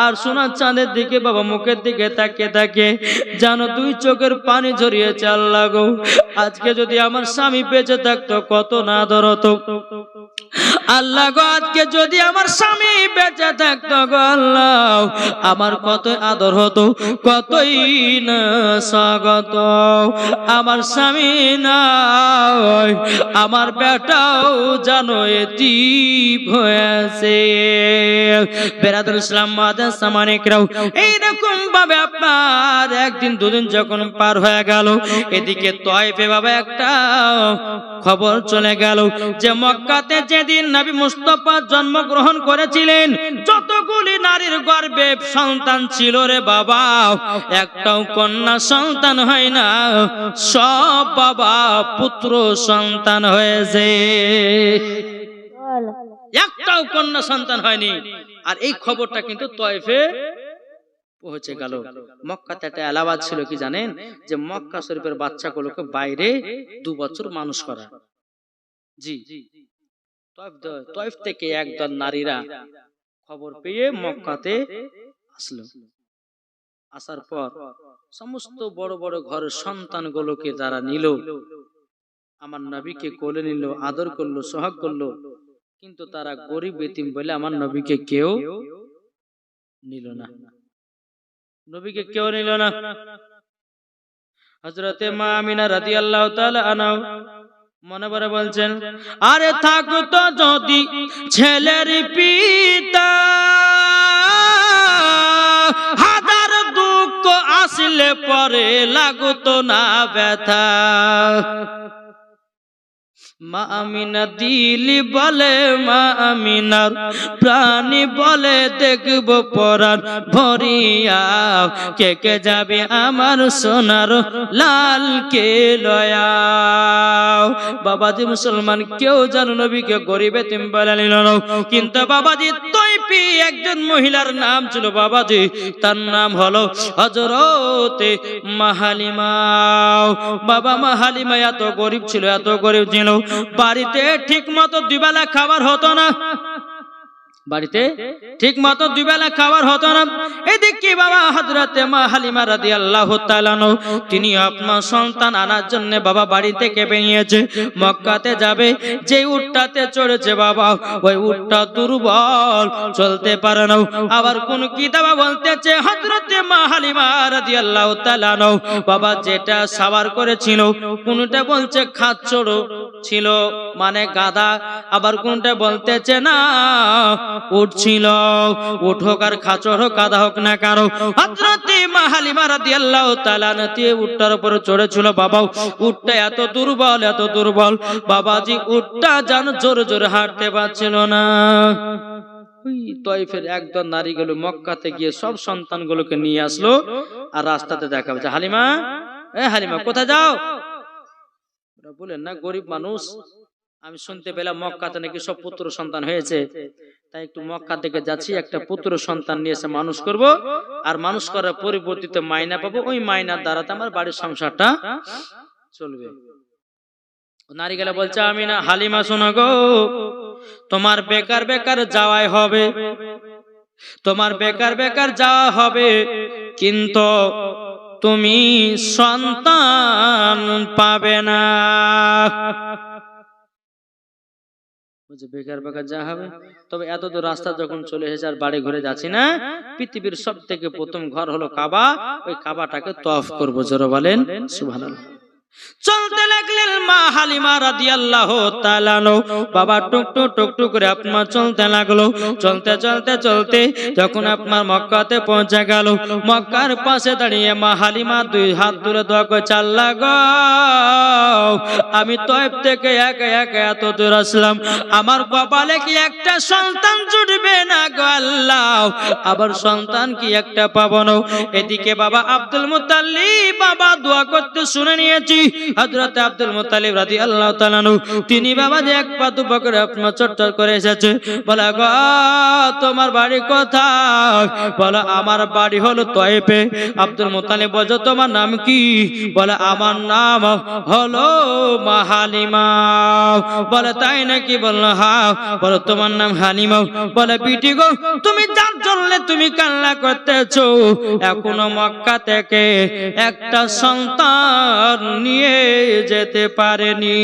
আর সোনার চাঁদের দিকে বাবা মুখের দিকে তাকিয়ে তাকিয়ে জানো দুই চোখের পানি ঝরিয়েছে। আল্লাহ গো, আজকে যদি আমার স্বামী বেঁচে থাকতো কত না আদর হতো। আল্লাহ গো, আজকে যদি আমার স্বামী বেঁচে থাকতো গো আল্লাহ, আমার কত আদর হতো, কতই না স্বাগত। আমার স্বামী নাই, আমার বেটাও জানো এতিম হয়েছে। বেরাদুল ইসলাম মাদাস সামানিকরাও, এইরকম ভাবে আপনার একদিন দুদিন যখন পার হয়ে গেল, এদিকে তয়েফে বাবা একটা খবর চলে গেল যে মক্কাতে যেদিন নবী মুস্তাফা জন্মগ্রহণ করেছিলেন, যতগুলি নারীর গর্ভে সন্তান ছিল রে বাবা, একটাও কন্যা সন্তান হয় না, সব বাবা পুত্র সন্তান হয়েছে, একটাও কন্যা সন্তান হয়নি। আর এই খবরটা কিন্তু তয়েফে পৌঁছে গেল। মক্কাতে একটা এলাওয়াজ ছিল কি জানেন, যে মক্কা শরীফের বাচ্চাগুলোকে বাইরে 2 বছর মানুষ করা। জি, তয়েফ থেকে একদল নারীরা খবর পেয়ে মক্কাতে আসলো। আসার পর সমস্ত বড় বড় ঘরের সন্তানগুলোকে যারা নিল, আমার নবীকে কোলে নিল, আদর করলো, সোহাগ করলো, কিন্তু তারা গরিব এতিম বলে আমার নবীকে কেউ নিল না, নবীকে কেউ নিল না। হযরতে মা আমিনা রাদিয়াল্লাহু তাআলা আনহা মনে পড়ে বলছেন, আরে থাকতো যদি ছেলের পিতা, হাজার দুঃখ আসলে পরে লাগতো না ব্যথা। মা আমিনা দিলি বলে, মা আমিনার প্রাণী বলে, দেখব পরাণ ভরিয়া, কে কে যাবে আমার সোনার লালকে লয়া। বাবাজি মুসলমান কেউ যেন নবীকে গরিব এতিম বলে নিল না, কিন্তু বাবাজি তয়ফি একজন মহিলার নাম ছিল বাবাজি, তার নাম হলো হযরতে মা হালিমা। বাবা মা হালিমা এত গরিব ছিল, এত গরিব ছিল, বাড়িতে ঠিক মতো 2 বেলা খাবার হতো না, বাড়িতে ঠিক মতো 2 বেলা খাবার হতো না। এদিকে বাবা হযরতে মা হালিমা রাদিয়াল্লাহু তাআলা তিনি আপনার সন্তান আনার জন্য বাবা বাড়ি থেকে বেরিয়েছে, মক্কাতে যাবে। যে উটটাতে চড়েছে বাবা, ওই উটটা দুর্বল, চলতে পারে না। আবার কোন কিতাবে বলতেছে হযরতে মা হালিমা রাদিয়াল্লাহু তাআলা বাবা যেটা সওয়ার করেছিল, কোনটা বলছে খাচ্চড় ছিল মানে গাধা, আবার কোনটা বলতেছে না উঠছিল, উট হোক আর খাচর হোক গাধা হোক না কারো, হযরতে মা হালিমা রাদিয়াল্লাহু তাআলা উটটার উপরে চড়েছিল বাবা। উটটা এত দুর্বল, এত দুর্বল বাবাজি, উটটা যেন জোরে জোরে হাঁটতে পারছিল না। ওই তয়ফের একদল নারী গেল মক্কাতে গিয়ে সব সন্তানগুলোকে নিয়ে আসলো, আর রাস্তাতে দেখা যাচ্ছে হালিমা, এ হালিমা কোথায় যাও? বলেন না গরিব মানুষ, আমি শুনতে পেলাম মক্কাতে নাকি সব পুত্র সন্তান হয়েছে, তাই একটু মক্কা থেকে যাচ্ছি, একটা পুত্র সন্তান নিয়ে এসে মানুষ করব, আর মানুষ করার পরিবর্তিত মাইনা পাবো, ওই মাইনার দ্বারাতে আমার বাড়ির সংসারটা চলবে। নারী গেলে বলছে আমি না, হালিমা শোনো গো, তোমার বেকার বেকার যাওয়াই হবে, তোমার বেকার বেকার যাওয়া হবে, কিন্তু তুমি সন্তান পাবে না। বেকার বেকার যা হবে, তবে এত দূর রাস্তা যখন চলে এসেছে আর বাড়ি ঘুরে যাচ্ছি না, পৃথিবীর সব থেকে প্রথম ঘর হলো কাবা, ওই কাবাটাকে তওয়াফ করবো। জোরে বলেন সুবহানাল্লাহ। চলতে লাগলেন মা হালিমা রাদিয়াল্লাহু তাআলা বাবা, টুকটুক টুকটুক করে আপনার চলতে লাগলো। চলতে চলতে চলতে যখন আপনার মক্কাতে পৌঁছে গেল, মক্কার পাশে দাঁড়িয়ে মা হালিমা 2 হাত তুলে দোয়া করে, আল্লাহ গো, আমি তয়ফ থেকে একা একা এত দূর আসলাম, আমার কপালে কি একটা সন্তান জুটবে না গো আল্লাহ, আবার সন্তান কি একটা পাবো না। এদিকে বাবা আব্দুল মুত্তালিব বাবা দোয়া করতে শুনে নিয়েছি, হযরত আব্দুল মুত্তালিব রাদিয়াল্লাহু তাআলা তিনি বাবা যে এক পা দুপা করে আপনার চট্টর করে এসেছে। বলে গো, তোমার বাড়ি কোথায়? বলে আমার বাড়ি হলো তয়ফে। আব্দুল মুত্তালিব বলে তোমার নাম কি? বলে আমার নাম হলো মা হালিমা। বলে তাই নাকি? বলল হ্যাঁ। বলে তোমার নাম হালিমা? বলে বিটি গো, তুমি যার জন্য তুমি কান্না করতেছো, এখনো মক্কা থেকে একটা সন্তান নিয়ে যেতে পারেনি।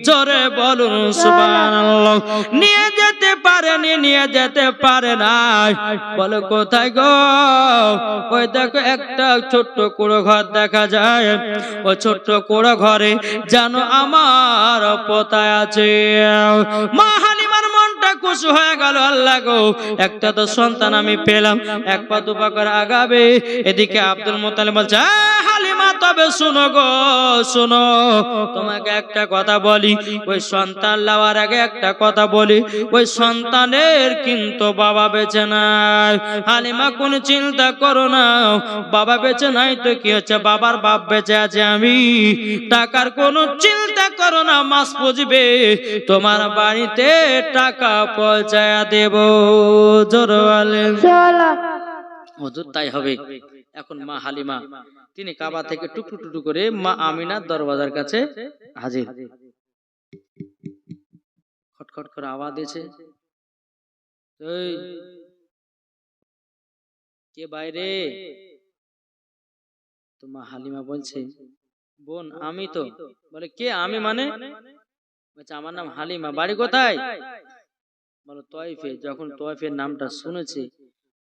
জোরে বলুন সুবহানাল্লাহ। নিয়ে যেতে পারেনি, নিয়ে যেতে পারে না। বলে কোথায় গো? ওই দেখো একটা ছোট্ট কুড়ো ঘর দেখা যায়, ওই ছোট্ট কুড়ো ঘরে জানো আমার পোতা আছে। মা হালিমার মনটা খুশি হয়ে গেল, আল্লাহ গো, একটা তো সন্তান আমি পেলাম, এক পা দু পা করে আগাবে। এদিকে আব্দুল মুত্তালিব বলছে হালিমা তবে শুনো গো শুনো, তোমাকে একটা কথা বলি, ওই সন্তান লওয়ার আগে একটা কথা বলি, ওই সন্তানের কিন্তু বাবা বেঁচে নাই। হালিমা কোন চিন্তা করো না, বাবা বেঁচে নাই তো কি হচ্ছে, বাবার বাপ বেঁচে আছে আমি। টাকার কোনো চিন্তা করো না, মাস পুজবে তোমার বাড়িতে টাকা পৌঁছায়া দেব। জোরে বলেন হুজুর তাই হবে। এখন মা হালিমা তিনি কাবা থেকে টুকটু টুকটু করে মা আমিনার দরওয়াজার কাছে হাজির। খটখট করে আওয়াজ দিয়েছে, এই কে বাইরে? তো মা হালিমা বলছে, বোন আমি তো। বলে কে আমি মানে? বলছে আমার নাম হালিমা, বাড়ি কোথায়? বলো তয়ফে। যখন তয়ফের নামটা শুনেছে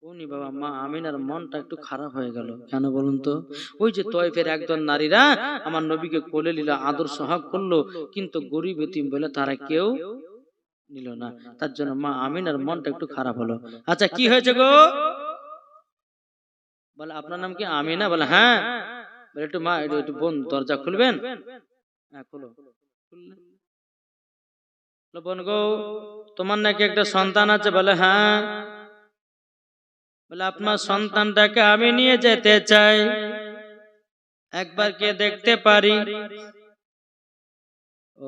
উনি বাবা মা আমিনার মনটা একটু খারাপ হয়ে গেল। কেন বলুন তো? ওই যে তয়ফের একজন নারীরা আমার নবীকে কোলে নিল, আদর সোহাগ করলো, কিন্তু গরিব এতিম বলে তারা কেউ নিল না। তার জন্য মা আমিনার মনটা একটু খারাপ হলো। আচ্ছা কি হয়েছে গো? বলে আপনার নাম কি আমিনা? বলে হ্যাঁ। বলে একটু মা একটু বোন দরজা খুলবেন? হ্যাঁ খুলো। বোন গো তোমার নাকি একটা সন্তান আছে? বলে হ্যাঁ। বলে আপনার সন্তানটাকে আমি নিয়ে যেতে চাই, একবার কে দেখতে পারি? ও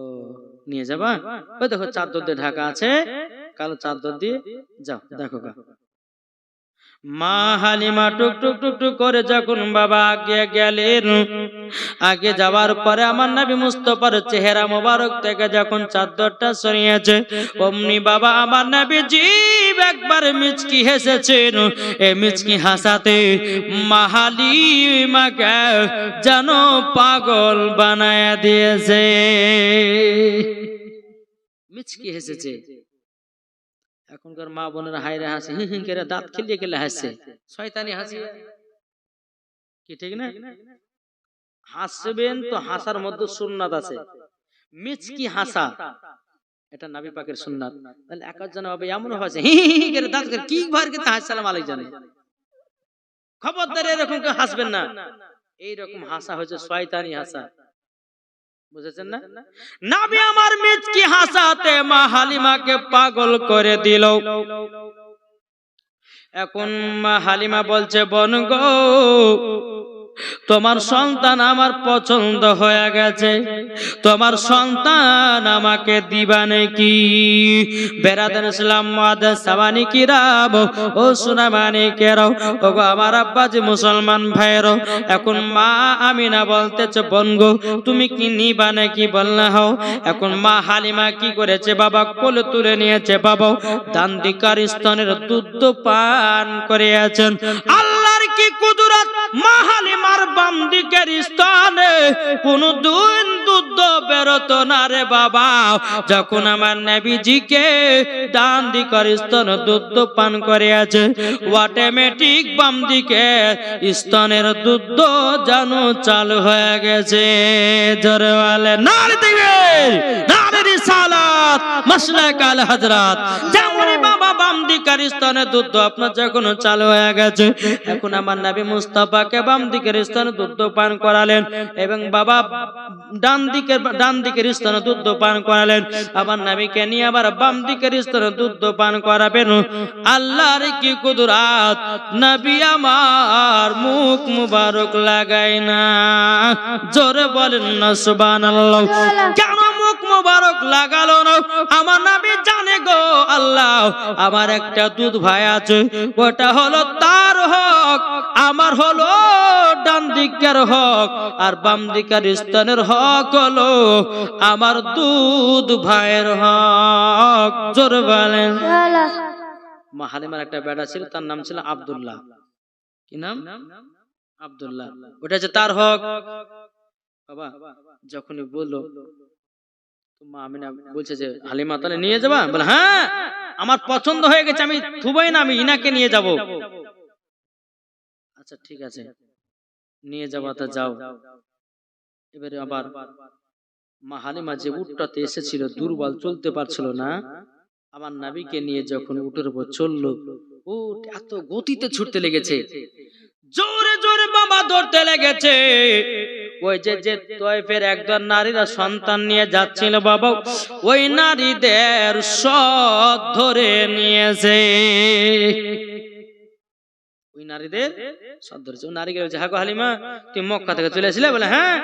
নিয়ে যাবা? ওই দেখো চাদর দিয়ে ঢাকা আছে, কালো চাদর দিয়ে যাও দেখো গা। মা হালিমা টুক টুক টুক টুক করে যখন বাবা আগে গেলেন, আগে যাওয়ার পরে আমার নবী মুস্তাফার চেহারা মোবারক থেকে যখন চাদরটা সরিয়েছে, অমনি বাবা আমার নবী জীব একবার মিচকি হেসেছেন। এই মিচকি হাসাতে মা হালিমাকে যেন পাগল বানায় দিয়েছে। মিচকি হেসেছে। এখনকার মা বোনেরা হাইরে হাসে, হি হি করে দাঁত খেলিয়ে খেলে হাসছে, শয়তানি হাসি কি ঠিক না? হাসবেন তো হাসার মধ্যে সুন্নাত আছে, মিচকি হাসা এটা নবী পাকের সুন্নাত। তাহলে একজন হবে এমন হয়েছে হি হি করে দাঁত করে কি ভার কে আসসালামু আলাইকুম জানে, খবরদার এরকম কেউ হাসবেন না। এই রকম হাসা হচ্ছে শয়তানি হাসা, বুঝেছেন না? নবী আমার মিচকি হাসাতে মা হালিমাকে পাগল করে দিল। এখন মা হালিমা বলছে, বোন গো তোমার সন্তান আমার পছন্দ হয়ে গেছে, তোমার সন্তান আমাকে দিবা নাকি? বেরাদান ইসলাম মুআদ্দাস সাওয়ানি কিরাম ও সুনামানি কেরাও, ওগো আমার আব্বাজি মুসলমান ভাইরা, এখন মা আমিনা বলতেছে, বোন গো তুমি কি নিবা নাকি বলনা হও। এখন মা হালিমা কি করেছে, বাবা কোলে তুলে নিয়েছে, বাবা ডান দিকার স্তনের দুধ পান করে আছেন। আল্লাহর কি কুদরত, মা হালিমার বাম দিকের স্তনে কোন দুধ বেরোতো না রে বাবা। যখন আমার নবীজিকে ডান দিকের স্তনে দুধ পান করে আছে, অটোমেটিক বাম দিকে স্তনের দুধ জানো চালু হয়ে গেছে। জোরে বলে নারে তাকবীর, নারে রিসালাত, মাসলাক আল হযরত। যেমনই বাবা বাম দিকের স্তনে দুধ আপনার যখন চালু হয়ে গেছে, এখন আমার নবী মুস্তাফাকে বাম দিকের স্তনে দুধ পান করালেন এবং বাবা ডান দিকের স্তনে দুধ পান করালেন। আমার নবীকে নিয়ে আবার বাম দিকের স্তনে দুধ পান করাবেন। আল্লাহর কি কুদরত, নবী আমার মুখ মুবারক লাগায় না। জোরে বলেন না সুবহানাল্লাহ। কেন মুখ মুবারক লাগালো না? আমার নবী জানে গো আল্লাহ আমার একটা দুধ ভাই আছে, ওটা হলো তার হক, আমার হলো ডান দিকের হক, আর বাম দিকের স্তনের হক হলো আমার দুধ ভাইয়ের হক। জোরে বলেন। মা হালিমার একটা বেটা ছিল, তার নাম ছিল আব্দুল্লাহ। কি নাম? আব্দুল্লাহ। ওটা যে তার হক। বাবা যখনই বললো, মা আমিনা বলছে যে হালিমা তাহলে নিয়ে যাবা? বলে হ্যাঁ আমার পছন্দ হয়ে গেছে, আমি থুবই না, আমি ইনাকে নিয়ে যাব। আচ্ছা ঠিক আছে নিয়ে যাবা, তা যাও। এবারে আবার মা হালিমা যে উটটাতে এসেছিল দুর্বল, চলতে পারছিল না, আমার নবীকে নিয়ে যখন উটের উপর চললো, উট এত গতিতে ছুটতে লেগেছে, জোরে জোরে বাবা ধরতে লেগেছে। ওই যে তয়েফের একজন নারীরা সন্তান নিয়ে যাচ্ছিল বাবা, ওই নারীদের সব ধরে নিয়েছে। ওই নারীদের সব ধরেছে। ওই নারীকে বলছে, হ্যাঁ গো হালিমা, তুমি মক্কা থেকে চলে আসলে? বলে হ্যাঁ।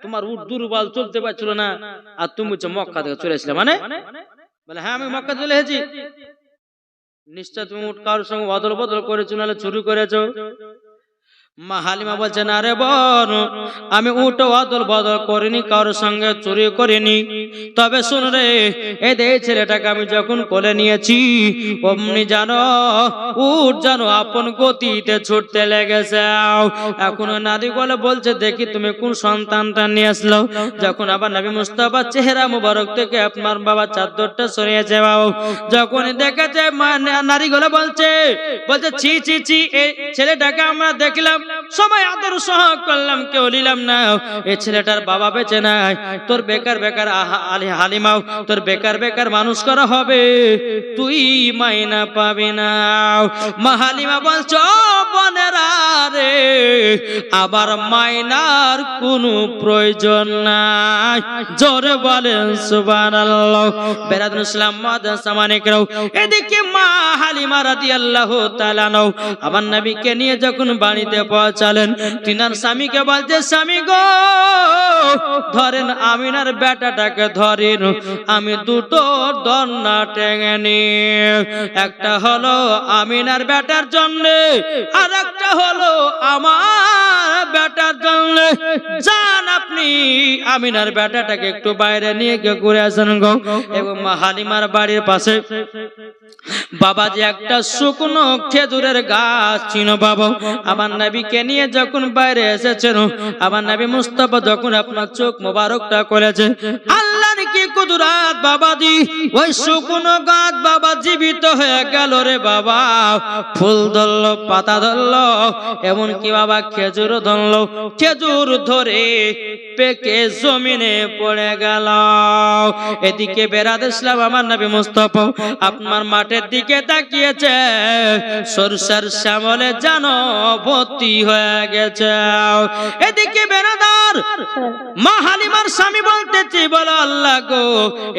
তোমার উট দুর্বল, চলতে পারছিল না, আর তুমি বলছো মক্কা থেকে চলে আসলে মানে? বলে হ্যাঁ, আমি মক্কা চলে এসেছি। নিশ্চয় তুমি উট কারোর সঙ্গে অদল বদল করেছো, নাহলে চুরি করেছো। মা হালিমা বলছে, না রে বোন, আমি উট অদল বদল করিনি, কারোর সঙ্গে চুরি করিনি। তবে শুন রে, এই ছেলেটাকে আমি যখন কোলে নিয়েছি, অমনি জানো উট জানো আপন গতিতে ছুটতে লেগেছে। এখন নারী বলে বলছে, দেখি তুমি কোন সন্তানটা নিয়ে আসলো। যখন আবার নবী মুস্তাফা চেহারা মুবারক থেকে আপনার বাবা চাদরটা সরিয়েছে, যখন দেখেছে নারী গুলো বলছে ছি ছি ছি, এই ছেলেটাকে আমরা দেখলাম, সবাই আদর সহ করলাম, কেউ নিলাম না। এই ছেলেটার বাবা বেঁচে নাই, তোর বেকার বেকার হালিমাও, তোর বেকার বেকার মানুষ করা হবে, তুই মাইনা পাবি না। মা হালিমা বলছো, বোনেরা রে, আবার মাইনার কোনো প্রয়োজন নাই। জোরে বলেন সুবহানাল্লাহ। বেরাদুল ইসলাম মাদান সামানিকরাও, এদিকে মা হালিমা রাদিয়াল্লাহু তাআলা আনহা আমার নবীকে নিয়ে যখন বাড়িতে পৌঁছালেন, তিনার স্বামীকে বলতে, স্বামী গো, ধরেন আমিনার বেটাটাকে ধরেন, আমি দুটো দন্না টেঙে নি, একটা হলো আমিনার বেটার জন্য, আর একটা হলো আমার বেটার জন্য। যান আপনি আমিনার বেটাটাকে একটু বাইরে নিয়ে গিয়ে ঘুরে আসেন গো। এবং মা হালিমার বাড়ির পাশে বাবাজি একটা শুকনো খেজুরের গাছ ছিল বাবা। আমার নবীকে নিয়ে যখন বাইরে এসেছেন, আমার নবী মুস্তাফা যখন আপনার চোখ মোবারকটা করেছে, আল্লাহর কি কুদরত বাবাজি, ওই শুকনো গাছ বাবা জীবিত হয়ে গেল রে বাবা, ফুল ধরলো, পাতা ধরলো, এমন কি বাবা খেজুর ধরলো, খেজুর ধরে পেকে জমিনে পড়ে গেল। এদিকে বেরাদুল ইসলাম আমার নবী মুস্তাফা আপনার মাঠের দিকে তাকিয়েছে, সরষার শ্যামলে যেন ভর্তি হয়ে গেছে। এদিকে বেরাদার মা হালিমার স্বামী বলতেছি, বলো আল্লাহ গো,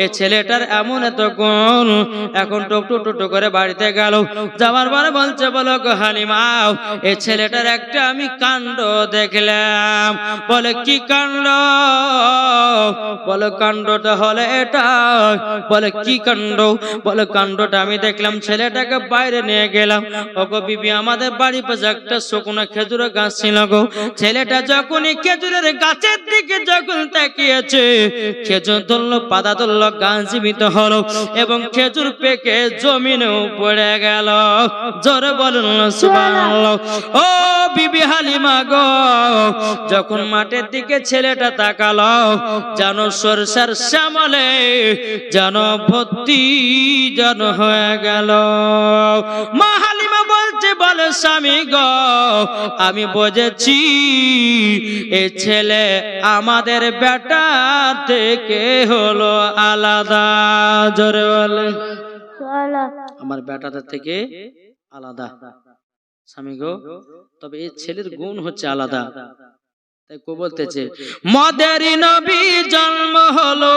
এ ছেলেটার এমন এত গুণ। এখন টুকটু টুটু করে বাড়িতে গেল, যাওয়ার পরে বলছে, বলো গো হালিমা, এ ছেলেটার একটা আমি কাণ্ড দেখলাম। বলে কি কাণ্ড? বলে কাণ্ডটা হলে এটা। বলে কি কাণ্ড? বলে কাণ্ডটা আমি দেখলাম, ছেলেটাকে বাইরে নিয়ে গেলাম, ওগো বিবি, আমাদের বাড়ি পাশে একটা শুকনো খেজুরের গাছ ছিল গো। ছেলেটা যখনই খেজুরের গাছের দিকে যখন তাকিয়েছে, খেজুর ধরলো, পাতা ধরলো, গাছ জীবিত হলো এবং খেজুর পেকে জমিনেও পড়ে গেল। জোরে বলুন সুবহানাল্লাহ। ও বিবি হালিমা গো, যখন মাঠের দিকে ছেলেটা তাকালো, যেন সরষার শ্যামলে যেন ভর্তি যেন হয়ে গেল। মা হালিমা বলছে, বলে স্বামী গো, আমি বুঝেছি এ ছেলে আমাদের বেটা থেকে হলো আলাদা। জোরে বলেন, আমার বেটাদের থেকে আলাদা। স্বামী গো, তবে এই ছেলের গুণ হচ্ছে আলাদা। তাই কো বলতেছে, মদের নবী জন্ম হলো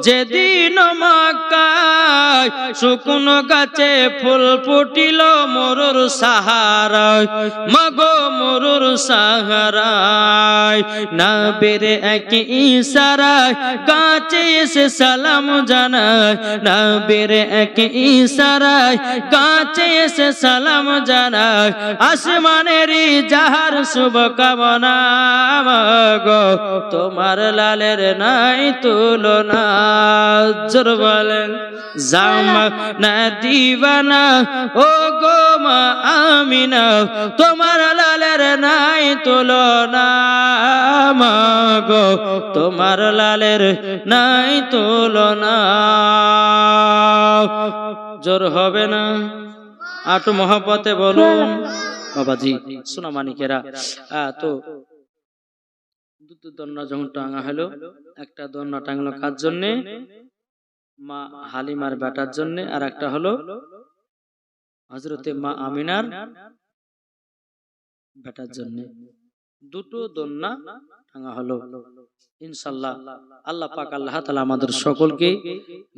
যেদিন মক্কায়, শুকনো গাছে ফুল ফুটিল মরুর সাহারায়, মাগো মরুর সাহারায়, নবীর এক ইশারায় গাছে এসে সালাম জানায়, নবীর এক ইশারায় গাছে এসে সালাম জানায়, আসমানের যাহার শুভকামনা, গো তোমার লালের নাই তুলনা। জোর বলেন, জামা না দিবানা ও গো মা আমিনা, তোমার লালের নাই তুলনা, গো তোমার লালের নাই তুলনা। জোর হবে না? আটু মহব্বতে বলুন বাবাজি। সোনা মানিকেরা, তো দুটো দন্না যখন টাঙা হলো, একটা দন্না টাঙলো কার জন্য? মা হালিমার বেটার জন্য, আর একটা হলো হযরতে মা আমিনার বেটার জন্য। দুটো দোলনা টাঙা হলো। ইনশাআল্লাহ আল্লাহ পাক আল্লাহ তাআলা আমাদের সকলকে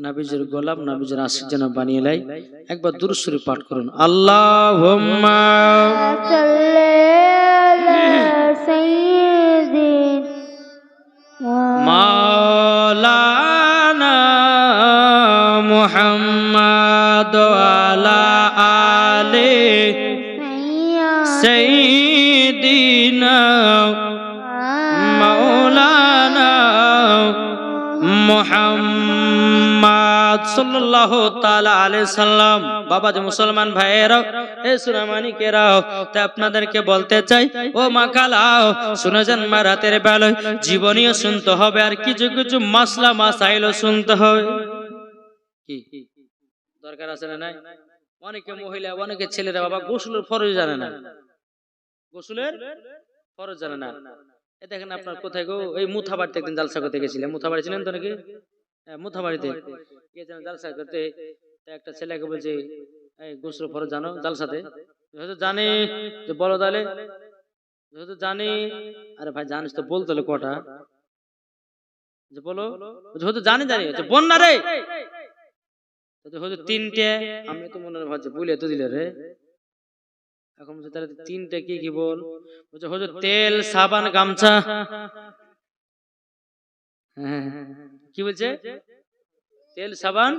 নবীজির গোলাম নবীজির আশিক যেন বানিয়ে নেয়। একবার দুরূদ শরীফ পাঠ করুন। আল্লাহুম্মা সাল্লি আলা সাইয়্যিদিনা মাওলানা মুহাম্মাদ ওয়া আলা আলি সাইয়্যিদিনা মাওলানা মুহাম্মদ সাল্লাল্লাহু তাআলা আলাইহি সাল্লাম। বাবা যে মুসলমান ভাইয়েরা, এই সুনামানিকেরাও, তাই আপনাদেরকে বলতে চাই, ও মা খালাও, শুনে যান, মা রাতের বেলায় জীবনীও শুনতে হবে, আর কিছু কিছু মাসলা মাসাইলও শুনতে হবে। কি দরকার আছে না নাই? অনেকে মহিলা, অনেকে ছেলেরা বাবা গোসলের ফরজ জানে না, গোসলের ফরজ জানে না। এ দেখেন আপনার কোথায় গো, এই মুথাবাড়িতে একদিন জালসা করতে গেছিলেন। মুথাবাড়ি ছিলেন তো নাকি? মুথাবাড়িতে গিয়েছিলেন জালসা করতে। একটা ছেলেকে বলছে, এই গোসল ফরজ জানো? জালসাতে হয়তো জানি, যে বলো তাহলে, হয়তো জানি। আরে ভাই জানিস তো, বলতে হলে কটা, যে বলো, হয়তো জানি জানি, বল না রে, হয়তো তিনটে। আমি তো মনে ভাবছি বলে তো দিলে রে। এখন তাহলে তিনটে কি কি বল? হয়তো তেল, সাবান, গামছা। কি বলছে? তেল, সাবান,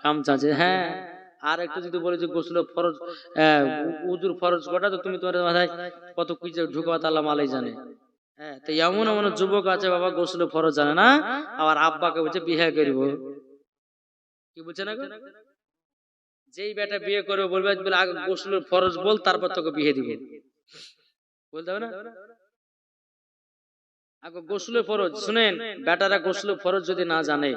গামছা আছে। হ্যাঁ, আর একটু যদি বলে যে গোসল ফরজ, উজুর ফরজ কটা, তো তুমি তোমার মাথায় কত কিছু ঢুকবা, তাআলা মালাই জানে। হ্যাঁ, তো এমন এমন যুবক আছে বাবা গোসল ফরজ জানে না, আবার আব্বাকে বলছে বিয়ে করব। কি বলছে না গো? যেই বেটা বিয়ে করবে বলবে আগে গোসলের ফরজ বল, তারপর তোকে বিয়ে দিব। বলতে হবে না? আগে গোসলের ফরজ শুনেন। বেটারা গোসলের ফরজ যদি না জানে,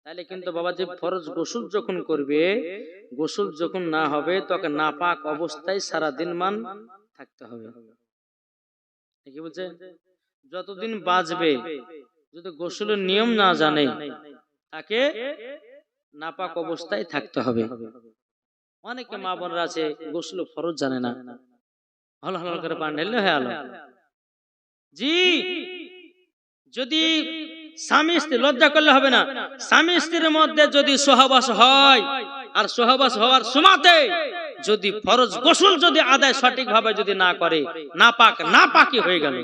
তাহলে কিন্তু বাবা যে ফরজ গোসল যখন করবে, গোসল যখন না হবে, তোকে নাপাক অবস্থায় সারা দিন মান থাকতে হবে। কি বলছে? যতদিন বাঁচবে, যদি গোসলের নিয়ম না জানে, তাকে নাপাক অবস্থায় থাকতে হবে। অনেকে মা বোনরা আছে গোসল ফরজ জানে না, হল হল করে পান ঢেলে হয়ে আলো। জি, যদি স্বামী স্ত্রী, লজ্জা করলে হবে না, স্বামী স্ত্রীর মধ্যে যদি সহবাস হয়, আর সহবাস হওয়ার সময়তে যদি ফরজ গোসল যদি আদায় সঠিক ভাবে যদি না করে, নাপাক নাপাকি হয়ে গেল।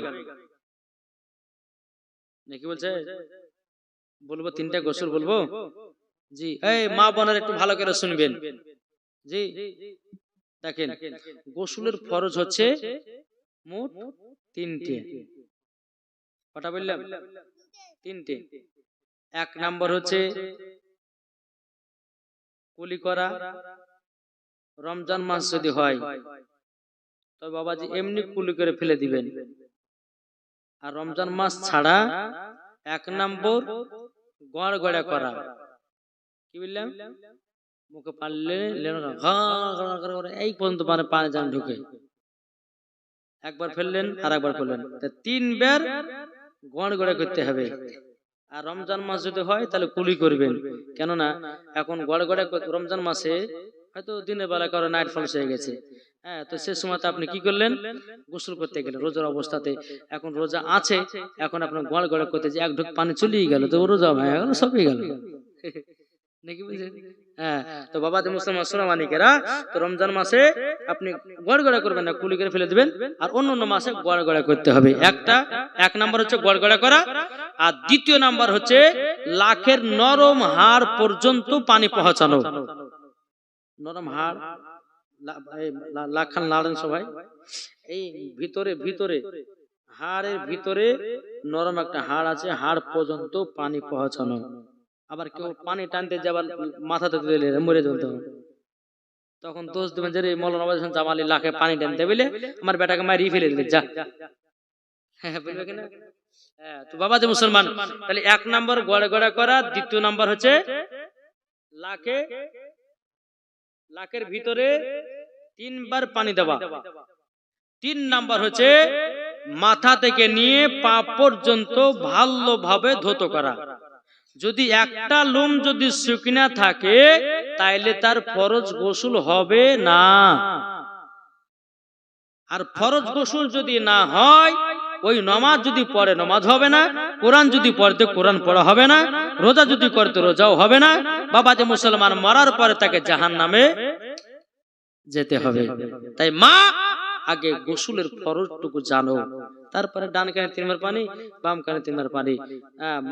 কি বলছে? বলবো তিনটা গোসল বলবো। জি, এই মা বোনেরা একটু ভালো করে শুনবেন। জি, দেখেন, গোসলের ফরজ হচ্ছে মোট তিনটে। কটা বললাম? তিনটে। এক নাম্বার হচ্ছে কুলি করা। রমজান মাস যদি হয়, তো বাবাজি এমনি কুলি করে ফেলে দিবেন। আর রমজান মাস ছাড়া এক নম্বর গড়গড়া করা। কি বললাম? মুখে পারলে এই পর্যন্ত মানে পানি যেন ঢুকে, একবার ফেললেন আর একবার ফেললেন, তিনবার গড়গড়া করতে হবে। আর রমজান মাস যদি হয় তাহলে কুলি করবেন, কেননা এখন গড়গড়া রমজান মাসে হয়তো দিনের বেলা কারো নাইট ফলস হয়ে গেছে। হ্যাঁ, তো সে সময় আপনি কি করলেন? গোসল করতে গেলেন রোজার অবস্থাতে। এখন রোজা আছে, এখন আপনার গড়গড়া করতে যে এক ঢোক পানি চলেই গেল, তো রোজা হয়ে গেল, সবই গেল। নাকি বুঝলেন? হ্যাঁ, তো বাবা যে মুসলমান সোনামানিকেরা, তো রমজান মাসে আপনি গড়গড়া করবেন না, কুলি করে ফেলে দিবেন। আর অন্য অন্য মাসে গড়গড়া করতে হবে। এক নাম্বার হচ্ছে গড়গড়া করা, আর দ্বিতীয় নাম্বার হচ্ছে লাখের নরম হাড় পর্যন্ত পানি পৌঁছানো। নরম হাড়, লাখান লাড়েন সবাই, এই ভিতরে ভিতরে হাড়ের ভিতরে নরম একটা হাড় আছে, হাড় পর্যন্ত পানি পৌঁছানো। আবার কেউ পানি টানতে যাবার মাথাতে দিলে মরে যেতে হবে, তখন দোষ দেবেন যে মৌলানা আব্বাস হোসেন জামালি লাখে পানি টানতে বলে আমার বেটাকে মারিয়ে ফেলে দিলে, যা। হ্যাঁ, বলবে কিনা? হ্যাঁ, তো বাবা যে মুসলমান, তাহলে এক নম্বর গড়গড়া করা, দ্বিতীয় নাম্বার হচ্ছে লাখের ভিতরে তিনবার পানি দেওয়া, তিন নাম্বার হচ্ছে মাথা থেকে নিয়ে পা পর্যন্ত ভালোভাবে ধৌত করা। যদি একটা লোম যদি শুকনা থাকে, তাইলে তার ফরজ গোসল হবে না। আর ফরজ গোসল যদি না হয়, ওই নামাজ যদি পড়ে নামাজ হবে না, কোরআন যদি পড়ে কোরআন পড়া হবে না, রোজা যদি করে তো রোজাও হবে না। বাবা যে মুসলমান মরার পরে তাকে জাহান্নামে যেতে হবে। তাই মা আগে গোসলের ফরজটুকু জানো, তারপরে ডান কানে 3 বার পানি, বাম কানে 3 বার পানি,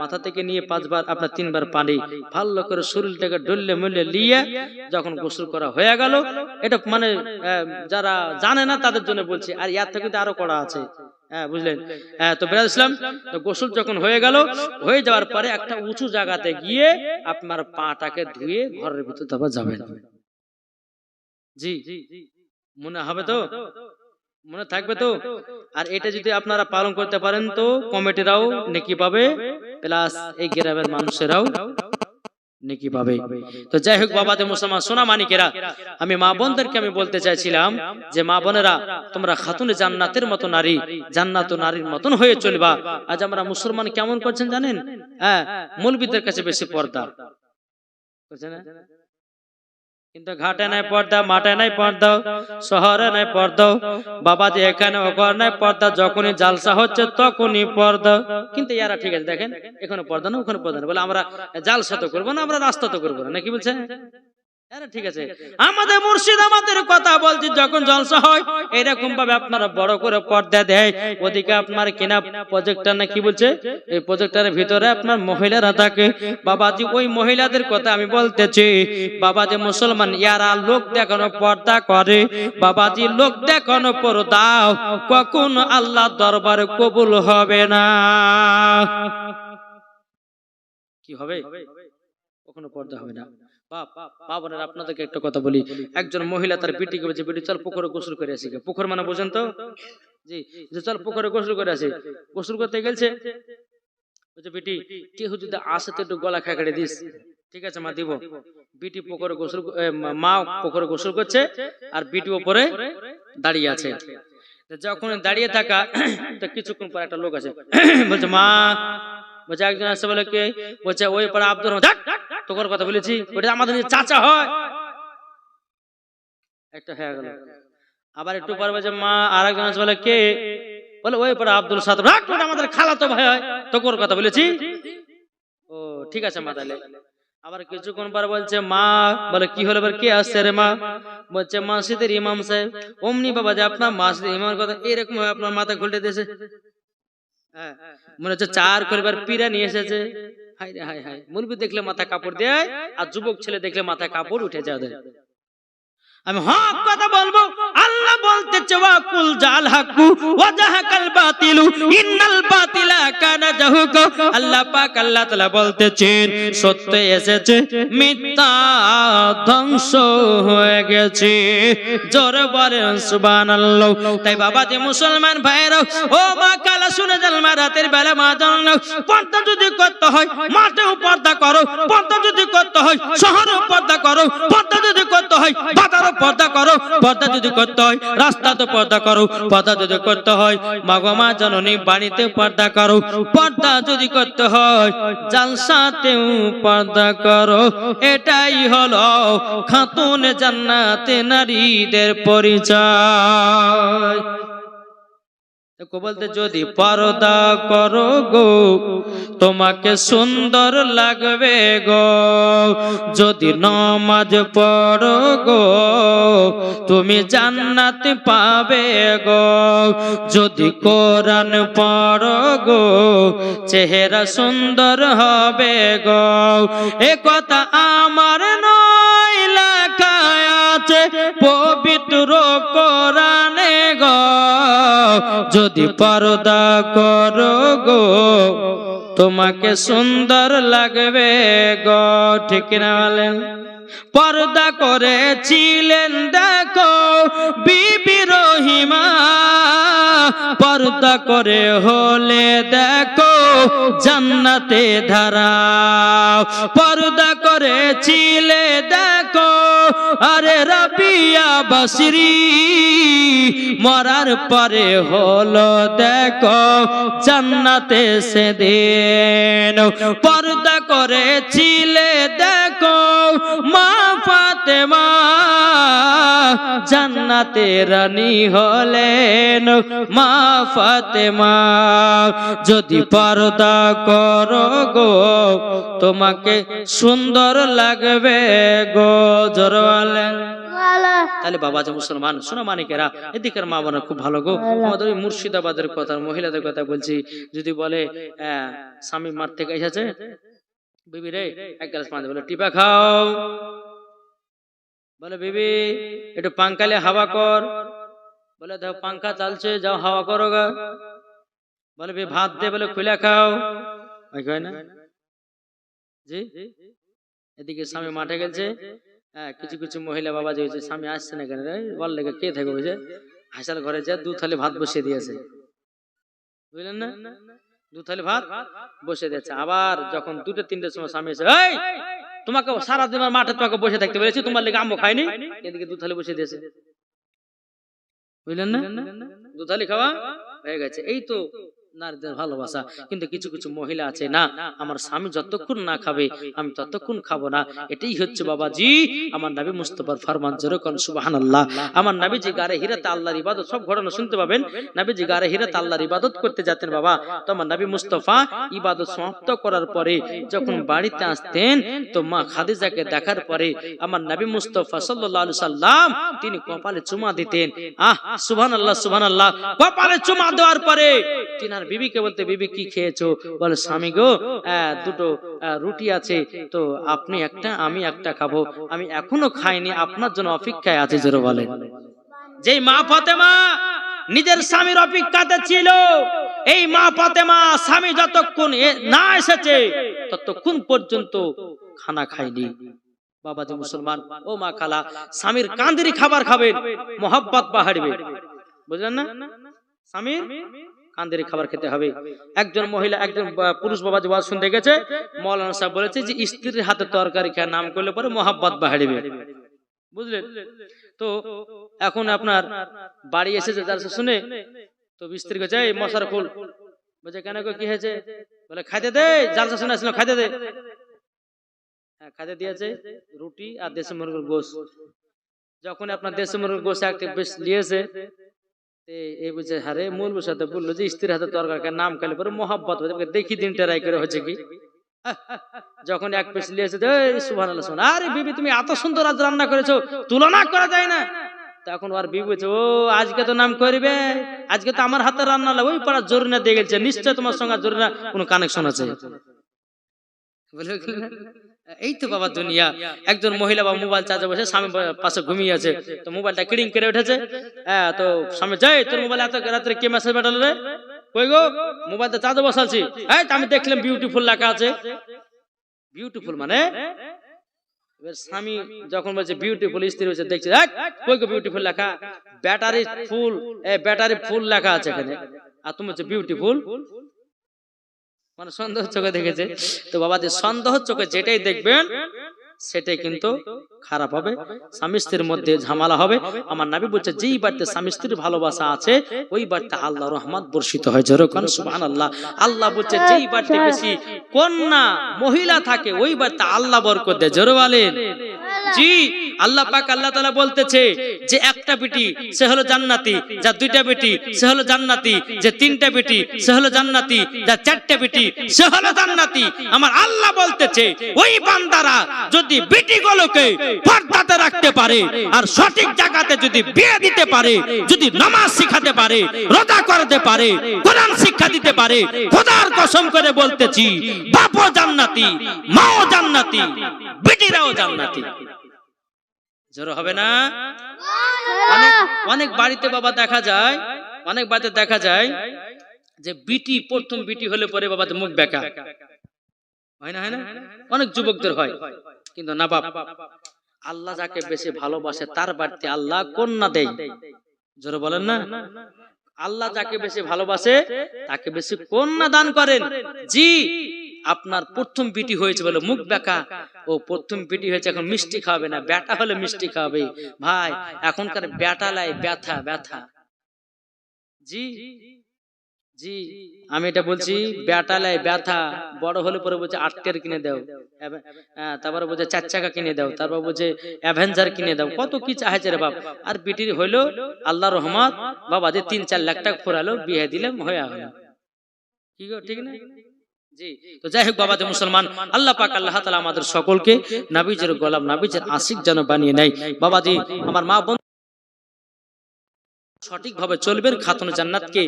মাথা থেকে নিয়ে 5 বার আপনার 3 বার পানি, ভালো করে শরীরটাকে ডললে মলে নিয়ে যখন গোসল করা হয়ে গেল, এটা মানে যারা জানে না তাদের জন্য বলছি, আর ইয়ার থেকে আরো করা আছে, বুঝলেন? তো বিরাজ ইসলাম, তো গোসল যখন হয়ে গেল, হয়ে যাওয়ার পরে একটা উঁচু জায়গাতে গিয়ে আপনার পাটাকে ধুয়ে ঘরের ভিতর তারপর যাবেন। জি মনে হবে তো, মনে থাকবে তো? আর এটা যদি আপনারা পালন করতে পারেন তো কমিটিরাও নেকি পাবে, প্লাস এই গ্রামের মানুষেরাও নেকি পাবে। তো যাই হোক বাবাতে মুসলমান সোনা মানিকেরা, আমি মা বোনদেরকে আমি বলতে চাইছিলাম যে মা বোনেরা, তোমরা খাতুনে জান্নাতের মতো নারী, জান্নাত নারীর মতন হয়ে চলবা। আজ আমরা মুসলমান কেমন করছেন জানেন? মৌলবীদের কাছে বেশি পর্দা করছে না, কিন্তু ঘাটে নাই পর্দা, মাঠে নাই পর্দা, শহরে নাই পর্দা, বাবাজি এখানে ওখানে নাই পর্দা, যখনই জালসা হচ্ছে তখনই পর্দা। কিন্তু ইয়ারা ঠিক আছে, দেখেন এখানে পর্দা না ওখানে পর্দা না, বলে আমরা জালসা তো করবো না, আমরা রাস্তা তো করবো না, কি বলছে? ঠিক আছে, আমাদের মুর্শিদ আমাদের কথা বলছি, যখন জলসা হয় এরকম ভাবে আপনারা বড় করে পর্দা দেয়, ওদিকে আপনার কিনা প্রজেক্টর না কি বলছে, এই প্রজেক্টরের ভিতরে আপনার মহিলারা থাকে। বাবাজি ওই মহিলাদের কথা আমি বলতেছি, বাবাজি মুসলমান ইয়ারা লোক দেখানো পর্দা করে, বাবাজি লোক দেখানো পর্দাও কখন আল্লাহ দরবারে কবুল হবে না। কি হবে? কখনো পর্দা হবে না। বাবারা আপনাদেরকে একটা কথা বলি, একজন মহিলা তার বিটিকে বলছে, বিটি চল পুকুরে গোসল করে আসি। পুকুর মানে বোঝেন তো? জি, চল পুকুরে গোসল করে আসি। গোসল করতে গেছে, বলছে বিটি কেউ যদি আসে তো একটু গলা খাকাড়ে দিস। ঠিক আছে মা, দিব। বিটি পুকুরে গোসল, মা পুকুরে গোসল করছে আর বিটি উপরে দাঁড়িয়ে আছে। যখন দাঁড়িয়ে থাকা, তো কিছুক্ষণ পর একটা লোক আছে, বলছে মা, বলছে একজন আসছে, বলে কে? বলছে ওই পাড়া আব্দুর রহমান। তোর কথা বলেছি, ওটা আমাদের চাচা হয় একটা, হয়ে গেল। আবার একটু পর বলছে মা, আর একজন আসছে, বলে কে? বলে ওই পাড়া আব্দুল সাদ, আমাদের খালাতো ভাই হয়, তোর কথা বলেছি। ও ঠিক আছে মা, তাহলে। আবার কিছুক্ষণ পর বলছে মা, বলে কি হলো, কে আসছে রে মা? বলছে মসজিদের ইমাম সাহেব। অমনি বাবা যে আপনার মসজিদের ইমামের কথা এরকম ভাবে আপনার মাথা ঘুরতে দিয়েছে, মনে হচ্ছে 4 পরিবার পীরা নিয়ে এসেছে। হাই রে হাই হাই, মুরব্বি দেখলে মাথা কাপড় দেয়, আর যুবক ছেলে দেখলে মাথা কাপড় উঠে যায়। আমি হক কথা বলবো, আল্লাহ বলতেছে ওয়াকুল জাল হাকু ওয়া জাহাকাল বাতিলু ইন্নাল বাতিলা কানা জাহুকা। আল্লাহ পাক আল্লাহ তাআলা বলতেছেন সত্য এসেছে, মিথ্যা ধ্বংস হয়ে গেছে। জোরে বলেন সুবহানাল্লাহ। তাই বাবা যে মুসলমান ভাইরা, ও মা কালা শুনে যান, মা রাতের বেলা মা জানো, পর্দা যদি করতে হয় মাঠেও পর্দা করো, পর্দা যদি করতে হয় শহরেও পর্দা করো, পর্দা যদি করতে হয় বাজারও পর্দা করো, পর্দা যদি করতে হয় রাস্তাতে পর্দা করো, পর্দা যদি করতে হয় মাগো মা জননী বাড়িতে পর্দা করো, পর্দা যদি করতে হয় জালসাতেও পর্দা করো। এটাই হলো খাতুন জান্নাতে নারীদের পরিচয়। বলতে যদি পর্দা করো গো তোমাকে সুন্দর লাগবে গো, যদি নামাজ পড়ো গো তুমি জান্নাত পাবে গো, যদি কোরআন পড়ো গো চেহারা সুন্দর হবে গো। এ কথা আমার নয়, লেখা আছে পবিত্র কোরআনে গো। যদি পর্দা করো গো তোমাকে সুন্দর লাগবে গো, ঠিক না বলেন? পর্দা করেছিলেন দেখো বিবি রহিমা, পর্দা করে হলে দেখো জান্নাতে ধারা। পর্দা করেছিলে দেখো আরে রাবিয়া বসরি, মরার পরে হলো দেখো জান্নাতে সেদিন। পর্দা করেছিলে দেখো মা ফাতেমা, জান্নাত জান্নাতে রানী হলেন মা ফাতেমা। যদি পর্দা করো গো তোমাকে সুন্দর লাগবে গো, জোরে বলেন। তাহলে বাবা যে মুসলমান শোনো মানিকেরা, এদিকের মা বোনা খুব ভালো গো। আমাদের ওই মুর্শিদাবাদের কথা, মহিলাদের কথা বলছি। যদি বলে স্বামী মাঠ থেকে এসেছে, বিবি রে এক গ্লাস পানি, বলে টিপা খাও, বলে বিবি একটু পাঙ্খালে হাওয়া কর, বলে দেখো পাঙ্খা চালছে যাও হাওয়া করো গা, বলে ভাত দে, বলে খুলে খাও, না জি। এদিকে স্বামী মাঠে গেছে, কিছু কিছু মহিলা বাবা যে হয়েছে স্বামী আসছে না কেন বল লেগে কে থাকে বুঝে, হাসাল ঘরে যা 2 থালি ভাত বসিয়ে দিয়েছে, বুঝলেন না, 2 থালি ভাত বসে দিয়েছে। আবার যখন 2টা-3টার সময় স্বামী এসে, এই তোমাকে সারাদিন মাঠে তোমাকে বসে থাকতে বলেছি, তোমার লেগে আম্মু খাইনি, এদিকে 2 থালি বসিয়ে দিয়েছে, বুঝলেন না, 2 থালি খাওয়া হয়ে গেছে। এই তো নারীদের ভালোবাসা। কিন্তু কিছু কিছু মহিলা আছে, না আমার স্বামী যতক্ষণ না খাবে আমি ততক্ষণ খাবো না। এটাই হচ্ছে বাবাজি আমার নবী মুস্তাফার ফরমান, জোরে কোন সুবহানাল্লাহ। আমার নবীজি গারে হিরাতে আল্লাহর ইবাদত, সব ঘটনা শুনতে পাবেন। নবীজি গারে হিরাতে আল্লাহর ইবাদত করতে যেতেন বাবা। তো আমার নবী মুস্তাফা ইবাদত সমাপ্ত করার পরে যখন বাড়িতে আসতেন, তো মা খাদিজাকে দেখার পরে আমার নবী মুস্তাফা সাল্লাল্লাহু আলাইহি সাল্লাম তিনি কপালে চুমা দিতেন। সুবহানাল্লাহ সুবহানাল্লাহ। কপালে চুমা দেওয়ার পরে তিনার বিবিকে বলতে, বিবি কি খেয়েছো, বলে স্বামী গো 2টো রুটি আছে, তো আপনি একটা আমি একটা খাবো, আমি এখনো খাইনি, আপনার জন্য অপেক্ষায় আছে, জোরে বলেন। যেই মা ফাতেমা নিজের স্বামীর অপেক্ষাতে ছিল, এই মা ফাতেমা স্বামী যতক্ষণ না এসেছে ততক্ষণ পর্যন্ত খানা খায়নি। বাবা যে মুসলমান ও মা খালা, স্বামীর কান্দিরি খাবার খাবেন, মোহাব্বত বাড়বে, বুঝলেন না, স্বামীর কান্দেরি খাবার খেতে হবে। একজন মহিলা, একজন পুরুষ বাবা যে ওয়াজ শুনতে গেছে, মাওলানা সাহেব বলেছে যে স্ত্রীর হাতে তরকারি খেয়ে নাম করলে পরে মোহাব্বত বাড়বে, বুঝলেন। তো এখন আপনার বাড়ি এসেছে যার শুনে, তো স্ত্রী কাছে এই মশার ফুল, বলছে কেন কি হয়েছে, বলে খাইতে দে, জালসা শুনে আসলো খাইতে দে। হ্যাঁ খাইতে দিয়েছে রুটি আর দেশি মুরগির গোশ। যখন আপনার দেশি মুরগির গোশ একটা বেশ নিয়েছে, এই বুঝে হারে মূল সাথে বললো যে স্ত্রীর হাতে তরকারি নাম খেলে পরে মোহাব্বত দেখি দিনটা রায় করে হচ্ছে কি। যখন এক পিস নিয়েছে, সুবহানাল্লাহ, আরে বিবি তুমি এত সুন্দর আজ রান্না করেছো, তুলনা করা যায় না। তখন আর বিবি বলছে, ও আজকে তো নাম করবে, আজকে তো আমার হাতে রান্না, ওই পাড়া জরিনা দিয়ে গেছে, নিশ্চয় তোমার সঙ্গে জরিনা কোনো কানেকশন আছে। এই তো বাবা দুনিয়া। একজন মহিলা বা মোবাইল চার্জে বসে, স্বামী পাশে ঘুমিয়ে আছে, তো মোবাইলটা কিড়িং করে উঠেছে। তো স্বামী যাই তোর মোবাইল এত রাত্রে কে মেসেজ পাঠালো রে, কই গো মোবাইলটা চার্জে বসাচ্ছি, আমি দেখলাম বিউটিফুল লেখা আছে। বিউটিফুল মানে স্বামী যখন বলছে বিউটিফুল, স্ত্রী হচ্ছে দেখছে কই গো বিউটিফুল লেখা, ব্যাটারি ফুল, ব্যাটারি ফুল লেখা আছে এখানে, আর তুমি হচ্ছে বিউটিফুল, মানে সন্দেহ চোখে দেখেছে। তো বাবাদের সন্দেহ চোখে যেটাই দেখবেন সেটাই কিন্তু খারাপ হবে, স্বামী স্ত্রীর মধ্যে ঝামেলা হবে। আমার নবী বলছে যেই বাড়িতে স্বামী স্ত্রীর ভালোবাসা আছে ওই বাড়িতে আল্লাহর রহমত বর্ষিত হয়, যেরকম সুবহানাল্লাহ। আল্লাহ বলছে যেই বাড়িতে বেশি কন্যা মহিলা থাকে ওই বাড়িতে আল্লাহ বরকত দেয়, জোরে বলেন। জি আল্লাহ পাক আল্লাহ তাআলা বলতেছে যে একটা বেটি সে হলো জান্নাতি, যার 2টা বেটি সে হলো জান্নাতি, যে 3টা বেটি সে হলো জান্নাতি, যার 4টা বেটি সে হলো জান্নাতি। আমার আল্লাহ বলতেছে ওই বান্দারা যদি বেটিগুলোকে পর্দাতে রাখতে পারে আর সঠিক জায়গাতে যদি বিয়ে দিতে পারে, যদি নামাজ শিখাতে পারে, রোজা করতে পারে, কোরআন শিক্ষা দিতে পারে, খোদার কসম করে বলতেছি বাপও জান্নাতি, মাও জান্নাতি, বেটিরাও জান্নাতি। জোর হবে না? অনেক বাড়িতে বাবা দেখা যায়, অনেক বাড়িতে দেখা যায় যে বিটি, প্রথম বিটি হলে পরে বাবা মুখ বেঁকা হয় না, হয় না, অনেক যুবকদের হয়। কিন্তু না বাপ, আল্লাহ যাকে বেশি ভালোবাসে তার বাড়িতে আল্লাহ কন্যা দেয়, জোরে বলেন না। আল্লাহ যাকে বেশি ভালোবাসে তাকে বেশি কন্যা দান করেন। জি আপনার প্রথম বিটি হয়েছে বলে মুখ বেঁকা, ও প্রথম বিটি হয়েছে এখন মিষ্টি খাবে না, বেটা হলে মিষ্টি খাবে। ভাই এখনকার বেটা লাই ব্যথা ব্যথা। জি জি আমি এটা বলছি, ব্যাটালায় ব্যথা বড় হলে পরে বলছে 8 টের কিনে দাও, তারপরে বলছে 4 চাকা কিনে দাও, তারপর বলছে অ্যাভেঞ্জার কিনে দাও, কত কি চাইছে রে বাপ। আর বিটির হইলো আল্লাহ রহমত বাবা যে 3-4 লাখ টাকা ফুরালো, বিয়ে দিলাম হয়ে গেল, কি গো ঠিক না? জি তো যাই হোক বাবাতে মুসলমান, আল্লাহ পাক আল্লাহ তাআলা আমাদের সকলকে নবীজির গোলাম নবীজির আশিক যেন বানিয়ে নেয়। বাবাজি আমার মা বোন সঠিকভাবে চলবেন, খাতুন জান্নাতকে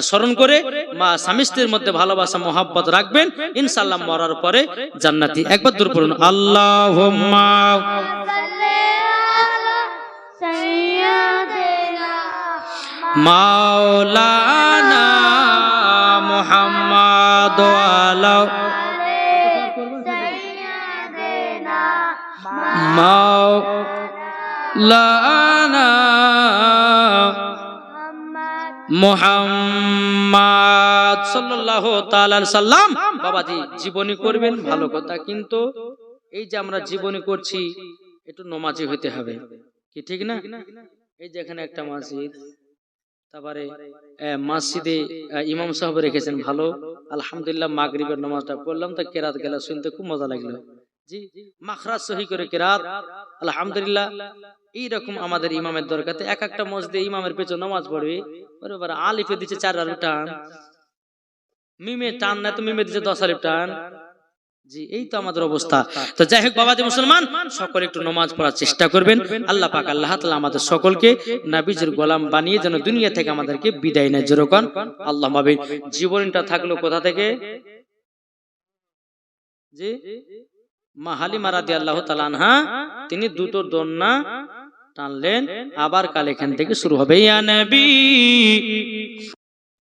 স্মরণ করে মা স্বামী স্ত্রীর মধ্যে ভালোবাসা মহব্বত রাখবেন, ইনশাআল্লাহ মরার পরে জান্নাতি। একবার দূর পড়ুন আল্লাহুম্মা মাওলানা মুহাম্মদ আলা মাওলানা মুহাম্মদ সাল্লাল্লাহু তাআলা সাল্লাম। বাবাজি জীবনী করবেন ভালো কথা, কিন্তু এই যে আমরা জীবনী করছি একটু নমাজি হতে হবে, কি ঠিক না? এই যে এখানে একটা মসজিদ, তারপরে মসজিদে ইমাম সাহেব রেখেছেন ভালো, আলহামদুলিল্লাহ মাগরিবের নামাজটা পড়লাম তো কেরাত গেলা শুনতে খুব মজা লাগলো। জি মাখরাজ সহি করে কেরাত আলহামদুলিল্লাহ। এইরকম আমাদের ইমামের দরকার। এক একটা মসজিদে ইমামের পেছনে নামাজ পড়বে, বরাবর আলিফে দিচ্ছে 4 আলিফ টান, মিমে টান না তো মিমে দিচ্ছে 10 আলিফ টান। জি এই তো আমাদের অবস্থা। তো যাই হোক বাবাজি মুসলমান, সকলে একটু নামাজ পড়ার চেষ্টা করবেন। আল্লাহ পাক আল্লাহ তাআলা আমাদের সকলকে নবীজির গোলাম বানিয়ে যেন দুনিয়া থেকে আমাদেরকে বিদায় নেয়। যেরকম আল্লাহ মাবিন। জীবনটা থাকলো কোথা থেকে? জি মা হালিমা রাদিয়াল্লাহু তাআলা আনহা, তিনি দুটো দোলনা টানলেন, আবার কাল এখান থেকে শুরু হবে ইয়া নবী